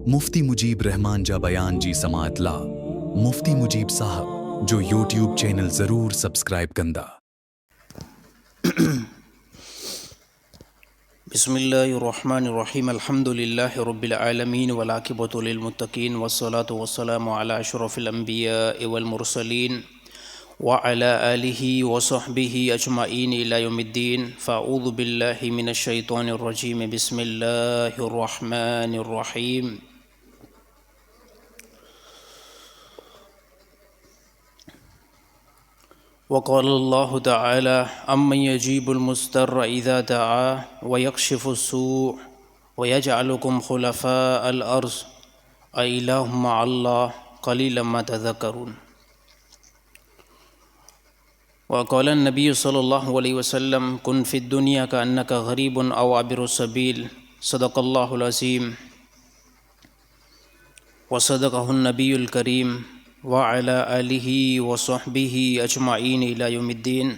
मुफ्ती मुजीब रहमान जा बयान जी समात ला मुफ्ती मुजीब साहब जो यूट्यूब चैनल ज़रूर सब्सक्राइब कंदा। बिस्मिल्लाहिर्रहमानिर्रहीम अल्हम्दुलिल्लाहि रब्बिल आलमीन वल आक़िबतु लिल मुत्तक़ीन वस्सलातु वस्सलामु अला अशरफिल अंबियाइ वल मुरसलीन व अला आलिहि व सहबिहि अजमईन इला यौमिद्दीन। फ़अऊज़ु बिल्लाहि मिनश शैतानिर रजीम। बिस्मिल्लाहिर रहमानिर रहीम। वक़ालल्लाहु तआला अम्मन यजीबुल मुस्तर्र इज़ा दआ व यक्शिफुस्सूअ व यजअलुकुम खुलफ़ाअल अर्ज़ अइलाहुम मअल्लाह क़लीलन मा तज़क्करून। वक़ालन नबी सल्लल्लाहु अलैहि वसल्लम कुन फ़िद दुनिया कअन्नका गरीबुन औ आबिरुस सबील। सदक़ल्लाहुल अज़ीम व सदक़हुन नबियुल करीम व अला आलिहि व सहबिहि अजमईन इला यौमिद्दीन।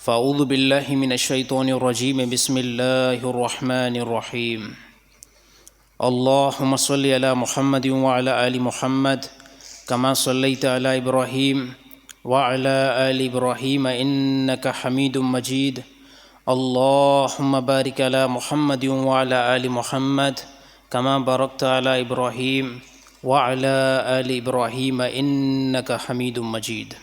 फ़अऊज़ु बिल्लाहि मिनश शैतानिर रजीम। बिस्मिल्लाहिर रहमानिर रहीम। अल्लाहुम्मा सल्लि अला मुहम्मदिन व अला आलि मुहम्मद कमा सल्लैता अला इब्राहीम व अला आलि इब्राहीम इन्नका हमीदुम मजीद। अल्लाहुम्मा बारिक अला मुहम्मदिन व अला आलि मुहम्मद कमा बारकता अला इब्राहीम व अला आलि इब्राहीम इन्नका हमीदुम मजीद।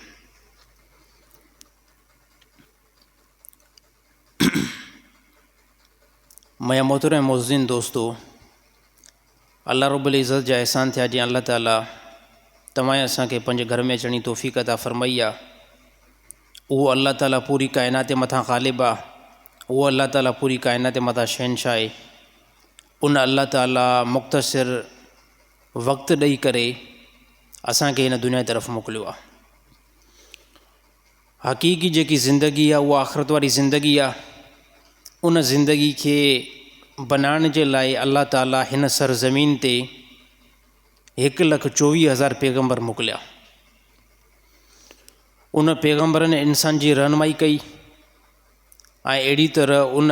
मैं मोहतरम मुअज़्ज़िन दोस्तों, अल्लाह रब्बुल इज़्ज़त जा एहसान थिया जीअं अल्लाह ताला तव्हां असांखे पंहिंजे घर में अचण जी तौफ़ीक़ अता फ़रमाई आहे। उहो अल्लाह ताला पूरी काइनात मथां ग़ालिब आहे। उहो अल्लाह ताला पूरी काइनात मथां शहनशाह आहे। उन अल्लाह ताला मुख़्तसिर वक़्तु ॾेई करे असांखे हिन दुनिया जी तरफ़ मोकिलियो आहे। हक़ीक़ी जेकी ज़िंदगी आहे उहा आख़िरत वारी ज़िंदगी आहे। उन ज़िंदगी खे बनाइण जे लाइ अल्लाह ताला हिन सरज़मीन ते 1,24,000 पैगम्बर मोकिलिया। उन पैगम्बरनि इंसान जी रहनुमाई कई ऐं अहिड़ी तरह उन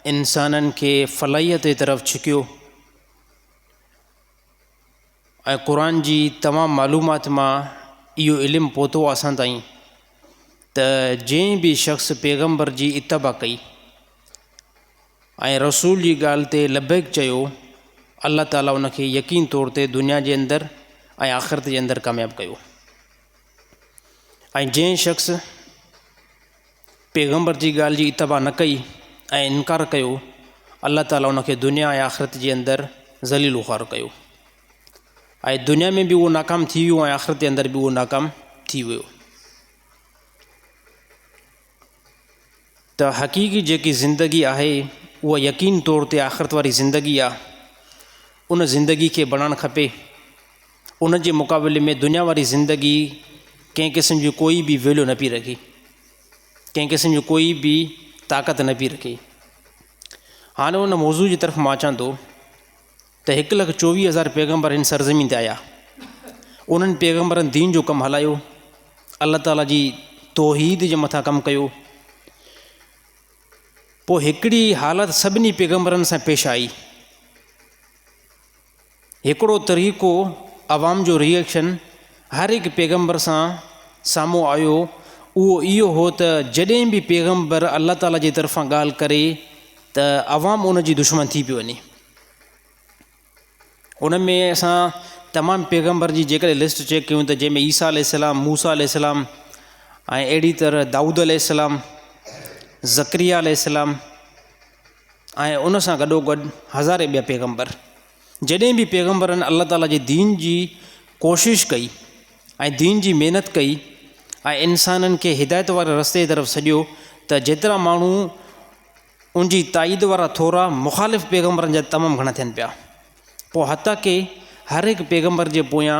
इंसाननि खे फलाहियत जे तरफ़ छिकियो ऐं क़ुरान जी तमामु मालूमात मां इहो इल्मु पहुतो असां ताईं त जंहिं बि शख़्स पैगम्बर जी इत्तबा कई ऐं रसूल जी ॻाल्हि ते लबैक चयो, अल्लाह ताला उनखे यकीन तौर ते दुनिया जे अंदरि ऐं आख़िरत जे अंदरि कामयाबु कयो। ऐं जंहिं शख़्स पैगम्बर जी ॻाल्हि जी इत्तबा न कई ऐं इनकार कयो, अल्लाह ताला उनखे दुनिया ऐं आख़िरत जे अंदरि ज़लील ख़्वार कयो ऐं दुनिया में बि उहो नाकाम थी वियो ऐं आख़िरत जे अंदरि बि उहो नाकाम थी वियो। त हक़ीक़ी जेकी ज़िंदगी आहे उहा यकीन तौर ते आख़िरत वारी ज़िंदगी आहे। उन ज़िंदगी खे बणाइणु खपे। उन जे मुक़ाबले में दुनिया वारी ज़िंदगी कंहिं क़िस्म जी कोई बि वैल्यू न पई रखे, कंहिं क़िस्म जी कोई बि ताक़त न पई रखे। हाणे उन मौज़ू जी तरफ़ मां अचां थो त 1,24,000 पैगम्बर हिन सरज़मीन ते आया। उन्हनि पैगम्बरनि दीन जो कमु हलायो, अल्लाह ताला जी तौहीद जे मथां कमु कयो। पोइ हिकिड़ी हालत सभिनी पैगम्बरनि सां पेश आई। हिकिड़ो तरीक़ो अवाम जो रिएक्शन हर हिकु पैगम्बर सां साम्हूं आयो। उहो इहो हो त जॾहिं बि पैगम्बर अल्लाह ताला जी तरफ़ां ॻाल्हि करे त अवाम उन जी दुश्मन थी पियो वञे। उन में असां तमामु पैगम्बर जी जेकॾहिं लिस्ट चेक कयूं त जंहिंमें ईसा अलैहिस्सलाम, मूसा अलैहिस्सलाम ऐं अहिड़ी तरह दाऊद अलैहिस्सलाम, ज़करिया अलैहिस्सलाम ऐं उन सां गॾोगॾु हज़ारे ॿिया पैगम्बर, जॾहिं बि पैगम्बरनि अल्लाह ताला जे दीन जी कोशिशि कई ऐं दीन जी महिनत कई ऐं इंसाननि खे हिदायत वारे रस्ते जी तरफ़ सॼियो त जेतिरा माण्हू उन जी ताईद वारा थोरा मुख़ालिफ़ पैगम्बरनि जा तमामु घणा थियनि पिया। पोइ हता के हर हिकु पैगम्बर जे पोयां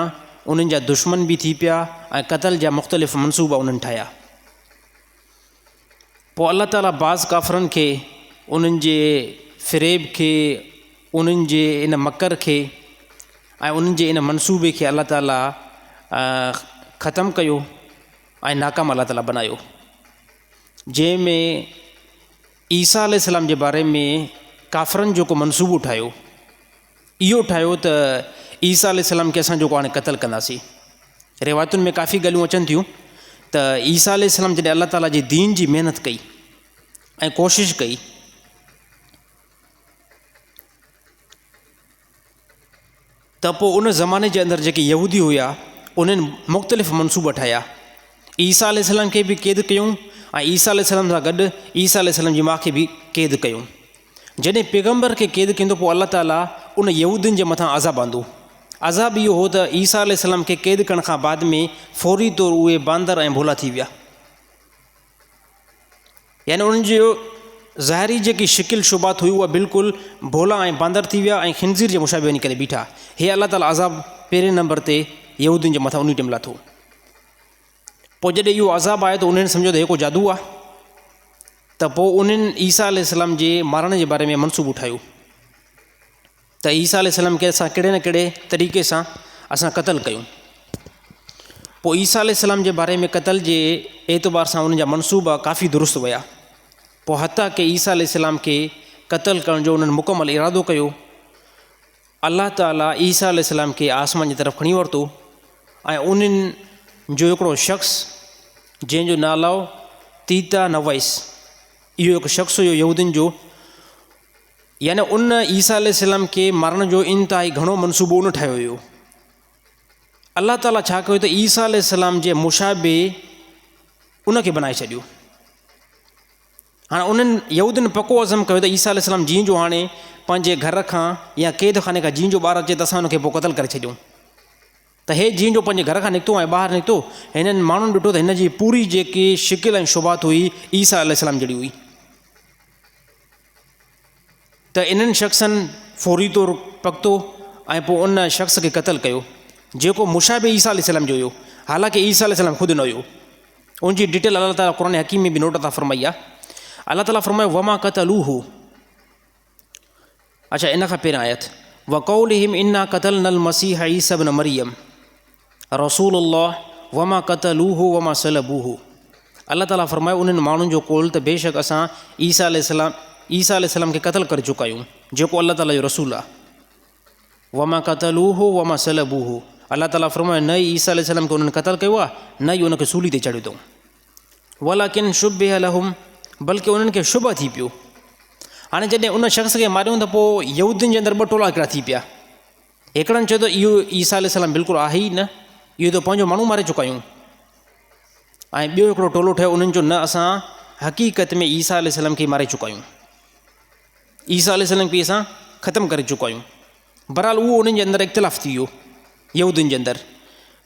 उन्हनि जा दुश्मन बि थी पिया ऐं क़त्ल जा मुख़्तलिफ़ मनसूबा उन्हनि ठाहिया। पोइ अल्लाह ताला बाज़ काफ़िरनि खे उन्हनि जे फ़िरेब खे, उन्हनि जे इन मकर खे ऐं उन्हनि जे इन मनसूबे खे अल्लाह ताला ख़तमु कयो ऐं नाकाम अल्लाह ताला बनायो। जंहिंमें ईसा अलैहिस्सलाम जे बारे में काफ़िरनि जेको मनसूबो ठाहियो इहो ठाहियो त ईसा अलैहिस्सलाम खे असां जेको हाणे क़तल कंदासीं। रिवायतुनि में काफ़ी ॻाल्हियूं अचनि थियूं त ईसा अलैहिस्सलाम जॾहिं अलाह ताला जे दीन जी महिनत कई ऐं कोशिशि कई त पोइ उन ज़माने जे अंदरि जेके यहूदी हुआ उन्हनि मुख़्तलिफ़ मनसूबा ठाहिया। ईसा अलैहिस्सलाम खे बि क़ैद कयूं ऐं ईसा अलैहिस्सलाम सां गॾु ईसा अलैहिस्सलाम जी माउ खे बि क़ैद कयूं। जॾहिं पैगम्बर खे क़ैद कंदो पोइ अलाह ताला उन यहूदियुनि जे मथां अज़ाब आंदो। अज़ाब इहो हो त ईसा अलैहिस्सलाम खे क़ैद करण खां बाद में फौरी तौर उहे बांदर ऐं भोला थी विया, यानी उन्हनि जो ज़ाहिरी जेकी शिकिल शुबात हुई उहा बिल्कुलु भोला ऐं बांदर थी विया ऐं खिंज़ीर जे मुशाबे वञी करे बीठा। हे अलाह ताला अज़ाब पहिरें नंबर ते यहूदियुनि जे मथां उन टाइम लाथो। पोइ जॾहिं इहो अज़ाब आयो त उन्हनि सम्झो त हे को जादू आहे, त पोइ उन्हनि ईसा अलैहिस्सलाम जे मारण जे बारे में मनसूबो ठाहियो त ईसा अलैहिस्सलाम खे असां कहिड़े न कहिड़े तरीक़े सां असां क़तल कयूं। पोइ ईसा अलैहिस्सलाम जे बारे में क़तल जे एतबार सां उन्हनि जा मनसूबा काफ़ी दुरुस्त हुया। पोइ हता के ईसा अलैहिस्सलाम खे क़तल करण जो उन्हनि मुकमल इरादो कयो। अलाह ताला ईसा अलैहिस्सलाम खे आसमान जी तरफ़ खणी वरितो ऐं उन्हनि जो हिकिड़ो शख़्स जंहिंजो नालो तीता नवैस, इहो हिकु शख़्स हुयो यहूदियुनि जो, यानी उन ईसा अलैहिस्सलाम खे मारण जो इंतिहाई घणो मनसूबो उन ठाहियो हुयो। अलाह ताला छा कयो त ईसा अलैहिस्सलाम जे मुशाबे उनखे बनाए छॾियो। हाणे उन्हनि यहूदियुनि पको अज़म कयो त ईसा अलैहिस्सलाम जीअं जो हाणे पंहिंजे घर खां या क़ैद खाने खां जीअं जो ॿाहिरि अचे त असां हुनखे पोइ क़तल करे छॾियूं। त हे जीअं जो पंहिंजे घर खां निकितो ऐं ॿाहिरि निकितो, हिननि माण्हुनि ॾिठो त हिन जी पूरी जेकी शिकिल ऐं शुबात हुई ईसा अलैहिस्सलाम जहिड़ी हुई। त इन्हनि शख़्सनि फौरी तौर पकतो ऐं पोइ उन शख़्स खे क़तल कयो जेको मुशाबे ईसा अलैहिस्सलाम जो हुयो, हालांकि ईसा अलैहिस्सलाम ख़ुदि न हुयो। उनजी डिटेल अलाह ताला क़ुरान हकीम में बि नोट था फरमाई आहे। अलाह ताला फरमायो वमा क़तलूहु, अच्छा इन खां पहिरियों आयत वक़ौलिहिम इन्ना क़तलनल मसीह ईसा इब्न मरियम रसूलुल्लाह वमा क़तलूहु वमा सलबूहु। अलाह ताला फरमायो उन्हनि माण्हुनि जो कौल त बेशक असां ईसा अलैहिस्सलाम खे क़तल करे चुका आहियूं जेको अलाह ताला जो रसूल आहे। वमा क़तलूहु वमा सलबूहु, अलाह ताला फरमायो न ई ईसा अलैहिस्सलाम खे उन्हनि क़तल कयो आहे न ई उनखे सूली ते चढ़ियो अथऊं। वलाकिन शुब्बिह लहुम, बल्कि उन्हनि खे शुभ थी पियो। हाणे जॾहिं उन शख़्स खे मारियूं त पोइ यहूदियुनि जे अंदरि ॿ टोला हिकिड़ा थी पिया। हिकिड़नि चयो त इहो ईसा अलैहिस्सलाम बिल्कुलु आहे ई न, इहो त पंहिंजो माण्हू मारे चुका आहियूं। ऐं ॿियो हिकिड़ो टोलो ठहियो उन्हनि जो न असां हक़ीक़त में ईसा अलैहिस्सलाम खे मारे चुका आहियूं, ईसा अलैहिस्सलाम खे असां ख़तमु करे चुका आहियूं। बहरहाल उहो उन्हनि जे अंदरि इख़्तिलाफ़ थी वियो यहूदियुनि जे अंदरि।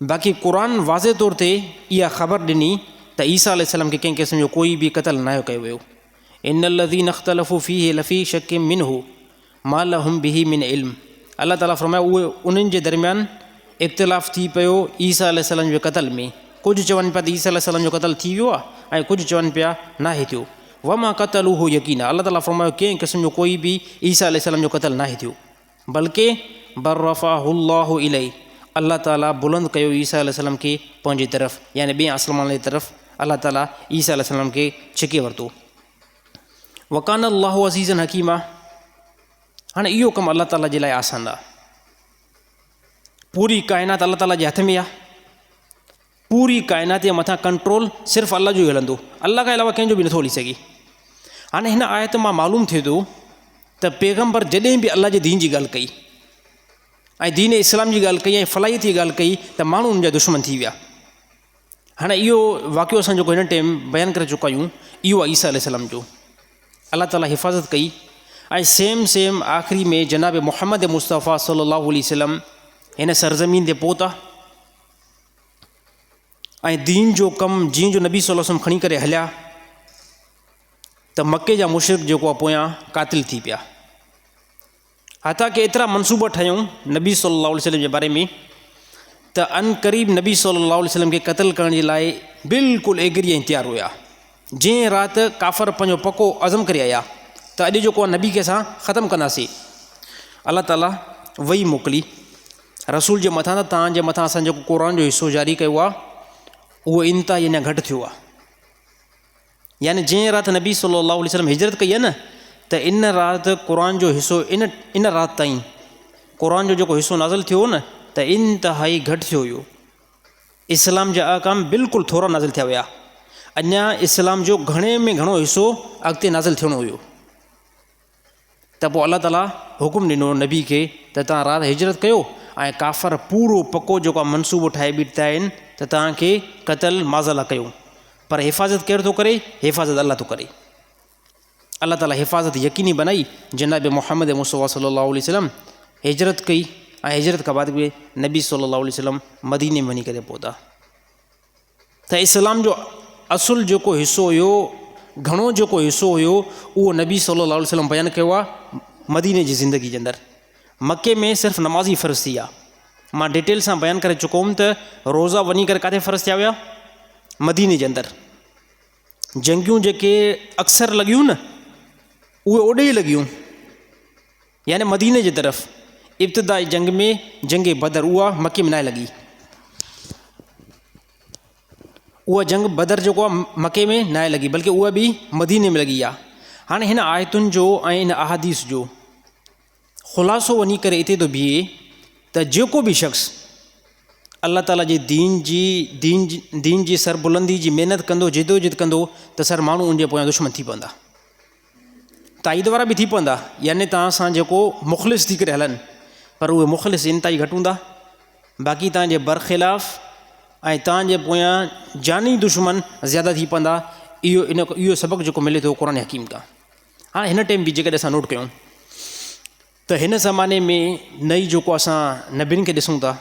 बाक़ी क़ुरान वाज़े तौर ते इहा ख़बर ॾिनी त ईसा अलैहिस्सलाम खे कंहिं क़िस्म जो कोई बि क़तल न कयो वियो। इन्नल्लज़ीन इख़्तलफ़ू फ़ीहि लफ़ी शक्किम मिन्हु मा लहुम बिही मिन इल्म, अलाह ताला फरमायो उहे उन्हनि जे दरमियान इख़्तिलाफ़ थी पियो ईसा अलैहिस्सलाम जे क़तल में। कुझु चवनि पिया त ईसा अलैहिस्सलाम जो क़तल थी वियो आहे ऐं कुझु चवनि पिया नाहे थियो। वमा क़तलूहु यकीन, अलाह ताला फरमायो कंहिं क़िस्म जो कोई बि ईसा अलैहिस्सलाम जो क़तल नाहे थियो, बल्कि बर्रफ़ाहुल्लाहु इलैहि, अलाह ताला बुलंद कयो ईसा अलैहिस्सलाम खे पंहिंजी तरफ़, यानी ॿिए आसमान जी तरफ़ अलाह ताला ईसा अलैहिस्सलाम खे छिके वरितो। वकान अल्लाहु अज़ीज़न हकीमा, हाणे इहो कमु अलाह ताला जे लाइ आसान आहे। पूरी काइनात अलाह ताला जे हथ में आहे, पूरी काइनात जे मथां कंट्रोल सिर्फ़ु अलाह जो ई हलंदो, अलाह खां अलावा कंहिंजो बि नथो हली सघे। हाणे हिन आयत मां मालूम थिए थो त पैगम्बर जॾहिं बि अलाह जे दीन जी ॻाल्हि कई ऐं दीन इस्लाम जी ॻाल्हि कई ऐं फलाहीत जी ॻाल्हि कई त माण्हू उनजा दुश्मन थी विया। हाणे इहो वाक़ियो असां जेको हिन टाइम बयानु करे चुका आहियूं इहो आहे ईसा अलैहिस्सलाम जो। अलाह ताला हिफ़ाज़त कई ऐं सेम आख़िरी में जनाब मुहम्मद मुस्तफ़ा सल्लल्लाहु अलैहि वसल्लम हिन सरज़मीन ते पहुता ऐं दीन जो कमु जीअं जो नबी सल्लल्लाहु अलैहि वसल्लम खणी करे हलिया त मके जा मुशरिक जेको आहे पोयां क़ातिल थी पिया। हता कि एतिरा मनसूबा ठाहियूं नबी सल्लल्लाहु अलैहि वसल्लम जे बारे में त अन क़रीब नबी सल्लल्लाहु अलैहि वसल्लम खे क़तल करण जे लाइ बिल्कुलु एग्री ऐं तयारु हुया। जंहिं राति काफ़र पंहिंजो पको अज़म करे आया त अॼु जेको आहे नबी खे असां ख़तमु कंदासीं, अलाह ताला वही मोकिली रसूल जे मथां त तव्हांजे मथां असां जेको क़ुरान जो हिसो जारी कयो आहे उहो इंतिहा अञा घटि थियो आहे। यानी जंहिं राति नबी सल्लल्लाहु अलैहि वसल्लम हिजरत कई आहे न त इन राति क़ुरान जो हिसो इन राति ताईं क़ुर जो जेको हिसो नाज़िल थियो न त इंतिहाई घटि थियो हुयो। इस्लाम जा अहकाम बिल्कुलु थोरा नाज़िल थिया हुया। अञा इस्लाम जो घणे में घणो हिसो अॻिते नाज़िल थियणो हुयो। त पोइ अलाह ताला हुकुम ॾिनो नबी खे त तव्हां राति हिजरत कयो ऐं काफ़र पूरो पको जेको आहे मनसूबो ठाहे बीठा आहिनि त तव्हांखे क़तल माज़ला कयो। पर हिफ़ाज़त केरु थो करे? हिफ़ाज़त अलाह थो करे। अलाह ताला हिफ़ाज़त यकीनी बनाई। जनाब मोहम्मद मुस्तफ़ा सल्लल्लाहु अलैहि वसल्लम हिजरत कई ऐं हिजरत खां बाद में नबी सल्लल्लाहु अलैहि वसल्लम मदीने में वञी करे पहुता। त इस्लाम जो असुल जेको हिसो हुयो, घणो जेको हिसो हुयो, उहो नबी सल्लल्लाहु अलैहि वसल्लम बयानु कयो आहे मदीने जी ज़िंदगी जे अंदरि। मके में सिर्फ़ु नमाज़ी फ़र्ज़ थी आहे। मां डिटेल सां बयानु करे चुको हुउमि त रोज़ा वञी करे किथे फ़र्ज़ थिया हुया? मदीने जे अंदरि। जंगियूं जेके अक्सर लॻियूं न उहे ओॾे ई लॻियूं, यानी मदीने जे तरफ़। इब्तिदाई जंग में जंग बदर उहा मके में न लॻी। उहा जंग बदर जेको आहे मके में न लॻी, बल्कि उहा बि मदीने में लॻी आहे। हाणे हिन आयतुनि जो ऐं हिन अहादीस जो ख़ुलासो वञी करे हिते थो बीहे त जेको बि शख़्स अल्लाह ताला जे दीन जी सरबुलंदी जी महिनत कंदो, जिदोजहद कंदो, त सर माण्हू उनजे पोयां दुश्मन थी पवंदा, ताईद वारा बि थी पवंदा। यानी तव्हां सां जेको मुख़लिस थी करे हलनि, पर उहे मुख़लिस इंतिहाई घटि हूंदा। बाक़ी तव्हांजे बरख़िलाफ़ ऐं तव्हांजे पोयां जानी दुश्मन ज़्यादा थी पवंदा। इहो सबक़ु जेको मिले थो क़ुर हकीम खां। हाणे हिन टाइम बि जेकॾहिं असां नोट कयूं त हिन ज़माने में नई जेको असां नबियुनि खे ॾिसूं था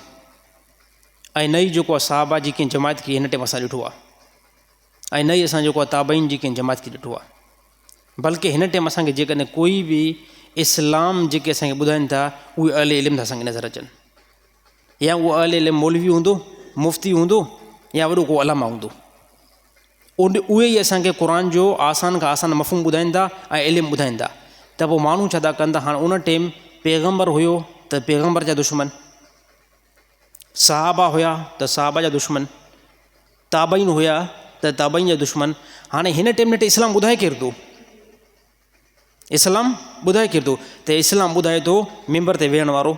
ऐं नई जेको आहे साहबा जी कंहिं जमायत खे हिन टाइम असां ॾिठो आहे, ऐं नई असां जेको आहे ताबईन जी कंहिं जमायत खे ॾिठो आहे। बल्कि हिन टाइम असांखे जेकॾहिं कोई बि इस्लाम जेके असांखे ॿुधाइनि था उहे अहले इल्म था असांखे नज़र अचनि। या उहो अहले इल्म मौलवी हूंदो, मुफ़्ती हूंदो, या वॾो को अलामा हूंदो। उहे ई असांखे क़ुर जो आसान खां आसान मफ़हूम ॿुधाइनि था ऐं इल्मु ॿुधाइनि था। त पोइ माण्हू छा था कनि था, हाणे उन टाइम पैगम्बर हुयो त पैगम्बर जा दुश्मन, साहबा हुया त साहबा जा दुश्मन, ताबईन हुया त ताबईन जा दुश्मन। हाणे हिन टाइम ते इस्लाम ॿुधाए केरु थो? इस्लाम ॿुधाए केरु थो? त इस्लाम ॿुधाए थो मिंबर ते वेहण वारो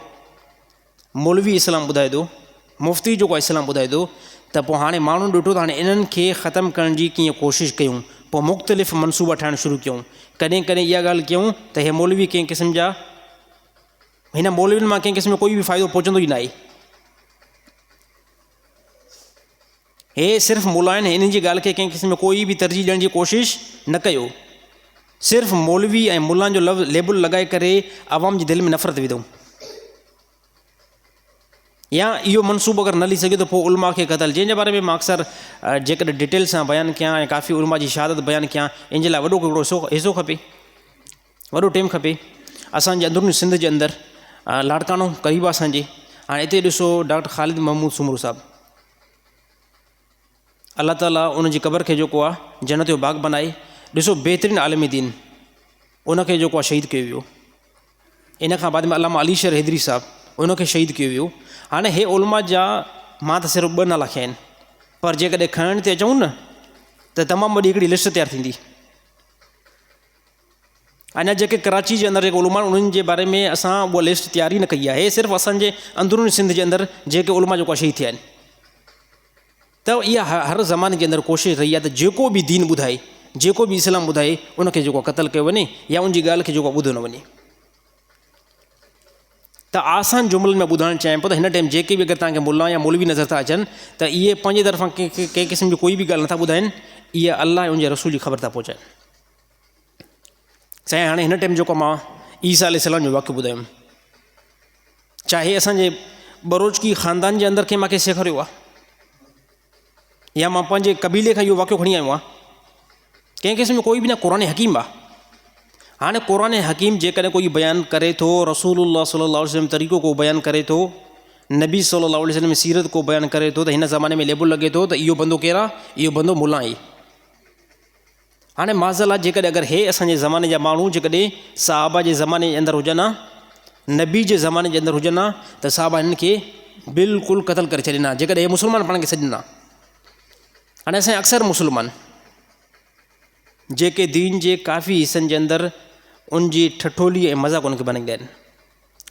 मौलवी, इस्लाम ॿुधाए थो मुफ़्ती जेको आहे इस्लाम ॿुधाए थो। त पोइ हाणे माण्हू ॾिठो त हाणे इन्हनि खे ख़तमु करण जी कीअं कोशिशि कयूं। पोइ मुख़्तलिफ़ मनसूबा ठाहिणु शुरू कयूं। कॾहिं कॾहिं इहा ॻाल्हि कयूं त हे मौलवी कंहिं क़िस्म जा, हिन मौलवियुनि मां कंहिं क़िस्म जो कोई बि फ़ाइदो पहुचंदो ई न आहे। हे सिर्फ़ु मुला आहिनि, हिननि जी ॻाल्हि खे कंहिं क़िस्म में कोई बि तरजीह ॾियण जी कोशिशि न कयो। सिर्फ़ु मौलवी ऐं मुलानि जो लेबल लॻाए करे आवाम जी दिलि में नफ़रत विधऊं। या इहो मनसूबो अगरि न हली सघे त पोइ उलमा खे क़तल, जंहिंजे बारे में मां अक्सर जेकॾहिं डिटेल सां बयानु कयां ऐं काफ़ी उलमा जी शहादत बयानु कयां, इन जे लाइ वॾो हिकिड़ो हिसो खपे, वॾो टाइम खपे। असांजे अंदरूनी सिंध जे अंदरि लाड़कानो क़रीब आहे असांजे। हाणे हिते ॾिसो डॉक्टर ख़ालिद महमूद सुमरू साहिबु, अल्लाह ताला उनजी क़बर खे जेको आहे जन्नत जो बाग़ बनाए। ॾिसो बहितरीनु आलिम दीन, उनखे जेको आहे शहीद कयो वियो। इन खां बाद में अल्लामा अलीशर हैदरी साहिबु, उनखे शहीद कयो वियो। हाणे हे उलमा जा मां त सिर्फ़ु 2 नाला खया आहिनि, पर जेकॾहिं खणण ते अचूं न त तमामु वॾी हिकिड़ी लिस्ट तयारु थींदी। अञा जेके कराची जे अंदरि जेके उलमा उन्हनि जे बारे में असां उहा लिस्ट तयार ई न कई आहे। हे सिर्फ़ु असांजे अंदरूनी सिंध जे अंदरि जेके उलमा जेको आहे शहीद थिया आहिनि। त इहा हर ज़माने जे अंदरि कोशिशि रही आहे त जेको बि दीन ॿुधाए, जेको बि इस्लाम ॿुधाए, उनखे जेको क़तल कयो वञे या उनजी ॻाल्हि खे जेको ॿुधो न वञे। त आसान जुमिलनि में ॿुधाइणु चाहियां पियो त हिन टाइम जेके बि अगरि तव्हांखे मुला या मौलवी नज़र था अचनि त इहे पंहिंजे तरफ़ां कंहिं क़िस्म जी कोई बि ॻाल्हि नथा ॿुधाइनि, इहे अलाह ऐं उनजे रसूल जी ख़बर था पहुचाइनि। चाहे हाणे हिन टाइम जेको मां ईसा अलैहिस्सलाम जो वाक़ियो ॿुधायुमि, चाहे असांजे बरोचकी ख़ानदान जे अंदरि कंहिं मूंखे सेखारियो आहे, या मां पंहिंजे क़बीले खां इहो वाक़ियो खणी आयो आहियां, कंहिं क़िस्म जो कोई बि न। क़ुर हकीम आहे। हाणे क़ुर हकीम जेकॾहिं कोई बयानु करे थो, रसूलुल्लाह सल्लल्लाहु अलैहि वसल्लम तरीक़ो को बयानु करे थो, नबी सल्लल्लाहु अलैहि वसल्लम सीरत को बयानु करे थो, त हिन ज़माने में लेबल लॻे थो त इहो बंदो केरु आहे? इहो बंदो मुला आहे। हाणे माज़अल्लाह जेकॾहिं अगरि हे असांजे ज़माने जा माण्हू जेकॾहिं साहबा जे ज़माने जे अंदरि हुजनि हा, नबी जे ज़माने जे अंदरि हुजनि हा, त साहबा हिननि खे बिल्कुलु क़तल करे छॾींदा जेकॾहिं हे मुस्लमान पाण खे सॾींदा। हाणे असांजा अक्सर मुस्लमान जेके दीन जे काफ़ी हिसनि जे अंदरि उनजी ठठोली ऐं मज़ाक़ उनखे बनाईंदा आहिनि।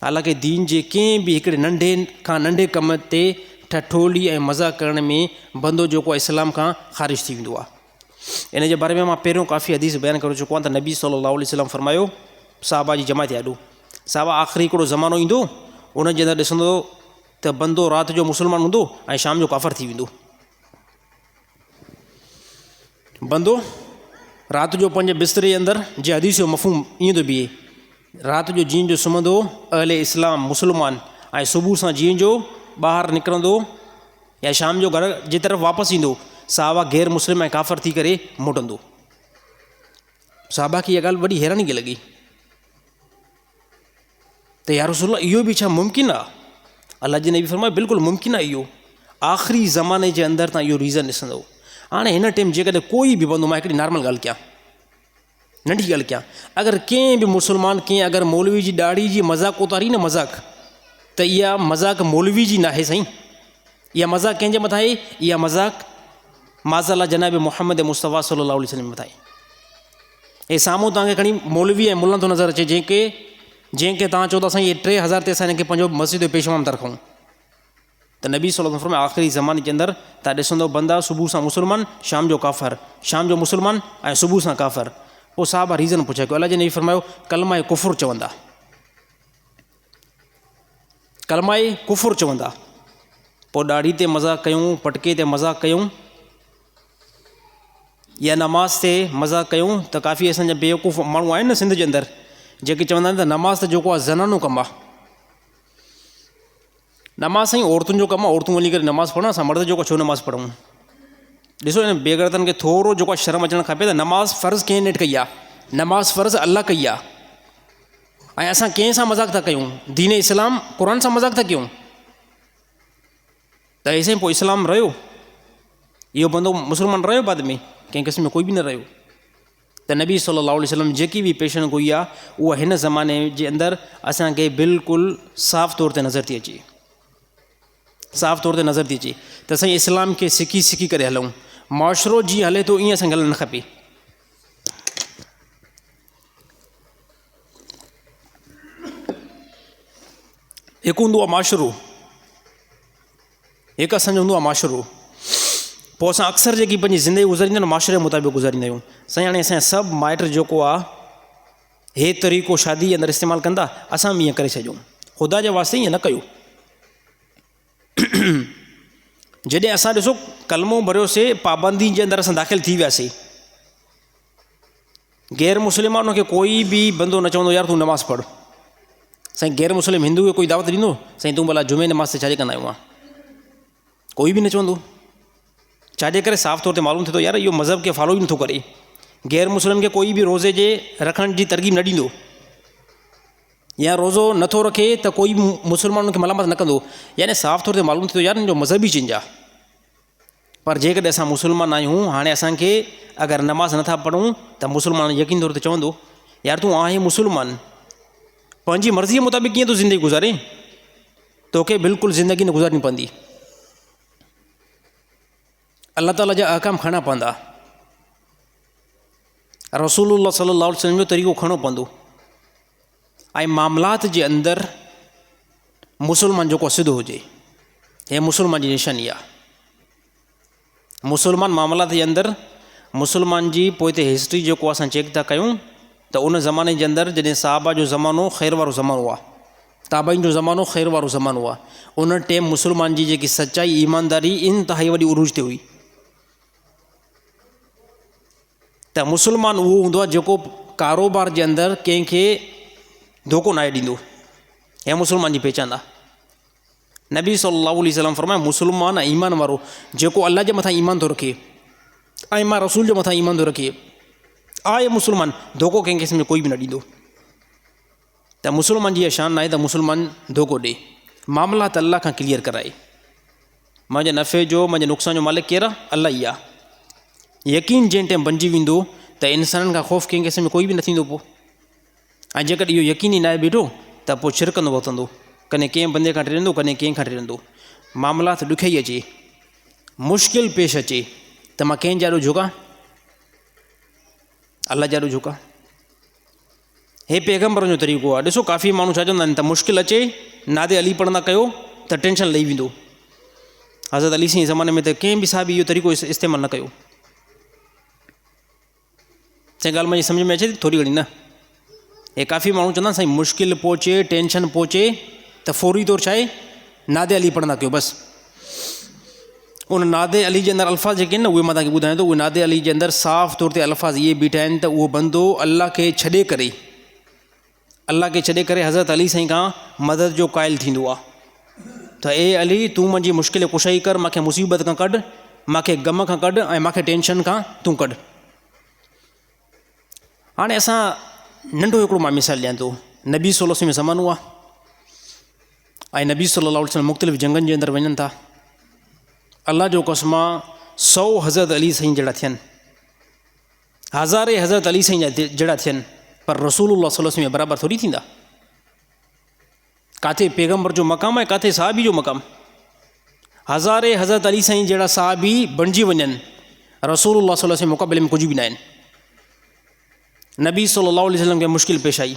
हालांकि दीन जे कंहिं बि हिकिड़े नंढे खां नंढे कम ते ठठोली ऐं मज़ाक़ करण में बंदो जेको आहे इस्लाम खां ख़ारिज थी वेंदो आहे। इन जे बारे में मां पहिरियों काफ़ी हदीस बयानु करे चुको आहियां त नबी सल्लल्लाहु अलैहि वसल्लम फरमायो, साहबा जी जमात यादो, साहबा आख़िरी हिकिड़ो ज़मानो ईंदो, उन जे अंदरि ॾिसंदो त बंदो राति जो मुस्लमान हूंदो ऐं शाम जो काफ़र थी वेंदो। बंदो राति जो पंहिंजे बिस्तरे जे अंदरि जे हदीस जो मफ़हूम ईअं थो बीहे, राति जो जीअं जो सुम्हंदो अहले इस्लाम मुस्लमान, ऐं सुबुह सां जीअं जो ॿाहिरि निकिरंदो या शाम जो घर जे तरफ़ वापसि ईंदो, साहबा गैर मुस्लिम ऐं काफ़र थी करे मोटंदो। साहबा खे इहा ॻाल्हि वॾी हैरानी लॻी त या रसूल इहो बि छा मुमकिन आहे? अलाह जी नबी फरमायो बिल्कुलु मुमकिन आहे इहो, आख़िरी ज़माने जे अंदरि तव्हां इहो रीज़न ॾिसंदो। हाणे हिन टाइम जेकॾहिं कोई बि बंदो, मां हिकिड़ी नॉर्मल ॻाल्हि कयां, नंढी ॻाल्हि कयां, अगरि कंहिं बि मुस्लमान कंहिं अगरि मौलवी जी ॾाढ़ी जी मज़ाक़ उतारी न मज़ाक़, त इहा मज़ाक़ मौलवी जी न आहे साईं, इहा मज़ाक़ कंहिंजे मथां आहे? इहा मज़ाक़ माज़अल्लाह जनाब मुहम्मद मुस्तफ़ा सल्लल्लाहु अलैहि वसल्लम मथां आहे। हे साम्हूं तव्हांखे खणी मौलवी ऐं मुल्ला थो नज़र अचे, जंहिंखे तव्हां चओ था साईं इहे 3000 ते असां हिनखे पंहिंजो मस्जिद जो पेशवाम था रखूं, त नबी सल्लल्लाहु अलैहि वसल्लम आख़िरी ज़माने जे अंदरि तव्हां ॾिसंदो बंदा सुबुह सां मुस्लमान, शाम जो काफ़र, शाम जो मुस्लमान ऐं सुबुह सां काफ़र। पोइ साहब रीज़न पुछे कयो, अलाह जे नबी फरमायो कलमा कुफ़ुर चवंदा, कलमा कुफ़ुर चवंदा। पोइ ॾाढ़ी ते मज़ाक़ कयूं, पटके ते मज़ाक़ कयूं या नमाज़ ते मज़ाक़ कयूं, त काफ़ी असांजा बेवकूफ़ माण्हू आहिनि न सिंध जे अंदरि जेके चवंदा आहिनि त नमाज़ त जेको आहे ज़नानो कमु आहे, नमाज़ साईं औरतुनि जो कमु आहे, औरतूं वञी करे नमाज़ पढ़नि, असां मर्द जेको छो नमाज़ पढ़ूं? ॾिसो हिन बेगरतनि खे थोरो जेको आहे शर्म अचणु खपे त नमाज़ फ़र्ज़ु कंहिं नेठि कई आहे, नमाज़ फ़र्ज़ु अलाह कई आहे, ऐं असां कंहिं सां मज़ाक़ था कयूं? दीन इस्लाम क़ुर सां मज़ाक़ था कयूं? त ऐसे पोइ इस्लाम रहियो? इहो बंदो मुस्लमान रहियो? बाद में कंहिं क़िस्म में कोई बि न रहियो। त नबी सल्लल्लाहु अलैहि वसल्लम जेकी बि पेशन गोई आहे उहा हिन ज़माने जे अंदरि असांखे बिल्कुलु साफ़ तौर ते नज़र थी अचे, साफ़ तौर ते नज़र थी अचे त असां इस्लाम खे सिखी करे हलूं। मुआशिरो जीअं हले थो ईअं असांखे हलणु न खपे। हिकु हूंदो आहे माशिरो, हिकु असांजो हूंदो आहे माशिरो। पोइ असां अक्सर जेकी पंहिंजी ज़िंदगी गुज़ारींदा आहियूं माशिरे मुताबिक़ गुज़ारींदा आहियूं। साईं हाणे असांजा सभु माइट जेको आहे हे तरीक़ो शादी जे अंदरि इस्तेमालु कंदा, असां बि ईअं करे छॾियूं। ख़ुदा जे वास्ते ईअं न कयो। जॾहिं असां ॾिसो कलमो भरियोसीं, पाबंदी जे अंदरि असां दाख़िल थी वियासीं, गैर मुस्लिमान खे कोई बि बंदो न चवंदो यार तूं नमाज़ पढ़। साईं गैर मुस्लिम हिंदू खे कोई दावत ॾींदो साईं तूं भला जुमे नमाज़ ते छाजे कंदा आहियूं? कोई बि न चवंदो। छाजे करे? साफ़ तौर ते मालूम थिए थो यार इहो मज़हब खे फॉलो ई नथो करे। गैर मुस्लिम खे कोई बि रोज़े जे रखण जी तरकीब न ॾींदो, या रोज़ो नथो रखे त कोई बि मुस्लमान खे मलामत न कंदो। यानी साफ़ तौर ते मालूम थिए थो यार हिन जो मज़हब ई चेंज आहे। पर जेकॾहिं असां मुस्लमान आहियूं, हाणे असांखे अगरि नमाज़ नथा पढ़ूं त मुस्लमान यकीन तौर ते चवंदो यार तूं आहे मुस्लमान, पंहिंजी मर्ज़ीअ मुताबिक़ कीअं तूं ज़िंदगी गुज़ारे? तोखे बिल्कुलु ज़िंदगी न गुज़ारणी पवंदी। अल्लाह ताला जा अहकाम खणणा पवंदा, रसूलुल्लाह सल्लल्लाहु अलैहि वसल्लम जो तरीक़ो खणणो पवंदो, ऐं मामलात जे अंदरि मुस्लमान जेको सिधो हुजे, हे मुस्लमान जी निशानी आहे। मुस्लमान मामलात जे अंदरि मुस्लमान जी पोइ हिते हिस्ट्री जेको असां चेक था कयूं त उन ज़माने जे अंदरि जॾहिं साहबा जो ज़मानो ख़ैर वारो ज़मानो आहे, ताबईन जो ज़मानो ख़ैर वारो ज़मानो आहे, उन टाइम मुस्लमान जी जेकी सचाई ईमानदारी इंतिहाई वॾी उरूज ते हुई। त मुस्लमान उहो हूंदो आहे जेको कारोबार जे अंदरि कंहिंखे धोखो न ॾींदो, हे मुस्लमान जी पहचान आहे। नबी सल्लल्लाहु अलैहि वसल्लम फरमाए मुस्लमान ऐं ईमान वारो जेको अल्लाह जे मथां ईमान थो रखे ऐं मां रसूल जे मथां ईमान थो रखे, आहे मुस्लमान, धोखो कंहिं क़िस्म में कोई बि न ॾींदो। त मुस्लमान जी इहा शान आहे त मुस्लमान धोखो ॾे, मामला त अल्लाह खां क्लियर कराए। मुंहिंजे नफ़े जो मुंहिंजे नुक़सान जो मालिक केरु आहे? अल्लाह ई आहे। यकीन जंहिं टाइम बणिजी वेंदो त इंसाननि खां ख़ौफ़ कंहिं क़िस्म में कोई बि न थींदो। पोइ ऐं जेकॾहिं इहो यकीन ई न आहे बीठो त पोइ छिरकंदो वरितंदो, कॾहिं कंहिं बंदे खां टिरंदो, कॾहिं कंहिं खां टिरंदो। मामलात ॾुखियाई अचे, मुश्किल पेश अचे त मां कंहिं जाॾो झुकां? अल्लाह जाॾो झुकां। हे पैगम्बर जो तरीक़ो आहे। ॾिसो काफ़ी माण्हू छा चवंदा आहिनि त मुश्किल अचे नादे अली पढ़ंदा कयो त टेंशन लही वेंदो। हज़रत अली साईं ज़माने में त कंहिं बि साहिबी इहो तरीक़ो इस्तेमालु न कयो। तंहिं ॻाल्हि मुंहिंजी सम्झ में अचे थी थोरी घणी न? हे काफ़ी माण्हू चवंदा आहिनि साईं मुश्किल पहुचे टेंशन पहुचे त फौरी तौरु छा आहे नादे अली पढ़ंदा कयो बसि। उन नादे अली जे अंदरि अल्फाज़ जेके आहिनि न उहे मां तव्हांखे ॿुधायां थो। उहे नादे अली जे अंदरि साफ़ तौर ते अल्फाज़ इहे बीठा आहिनि त उहो बंदो अलाह खे छॾे करे हज़रत अली साईं खां मदद जो क़ाइल थींदो आहे त ए अली तूं मुंहिंजी मुश्किल कुशाई कर, मूंखे मुसीबत खां कढ, मूंखे गम खां कढ ऐं मूंखे टेंशन खां तूं कढ। हाणे असां नंढो हिकिड़ो मां मिसाल ॾियां थो। नबी सल्लल्लाहु अलैहि वसल्लम जो ज़मानो आहे ऐं नबी सल्लल्लाहु अलैहि वसल्लम मुख़्तलिफ़ जंगनि जे अंदरि वञनि था। अल्लाह जो कसम 100 हज़रत अली साईं जहिड़ा थियनि, हज़ारे हज़रत अली साईं जहिड़ा थियनि, पर रसूलुल्लाह सल्लल्लाहु अलैहि वसल्लम बराबरि थोरी थींदा। किथे पैगम्बर जो मक़ामु आहे, किथे साहबी जो मक़ामु। हज़ारे हज़रत अली साईं जहिड़ा साहबी बणिजी वञनि, रसूलुल्लाह सल्लल्लाहु अलैहि वसल्लम मुक़ाबले में कुझु बि न आहिनि। नबी सल्लल्लाहु अलैहि वसल्लम खे मुश्किल पेश आई,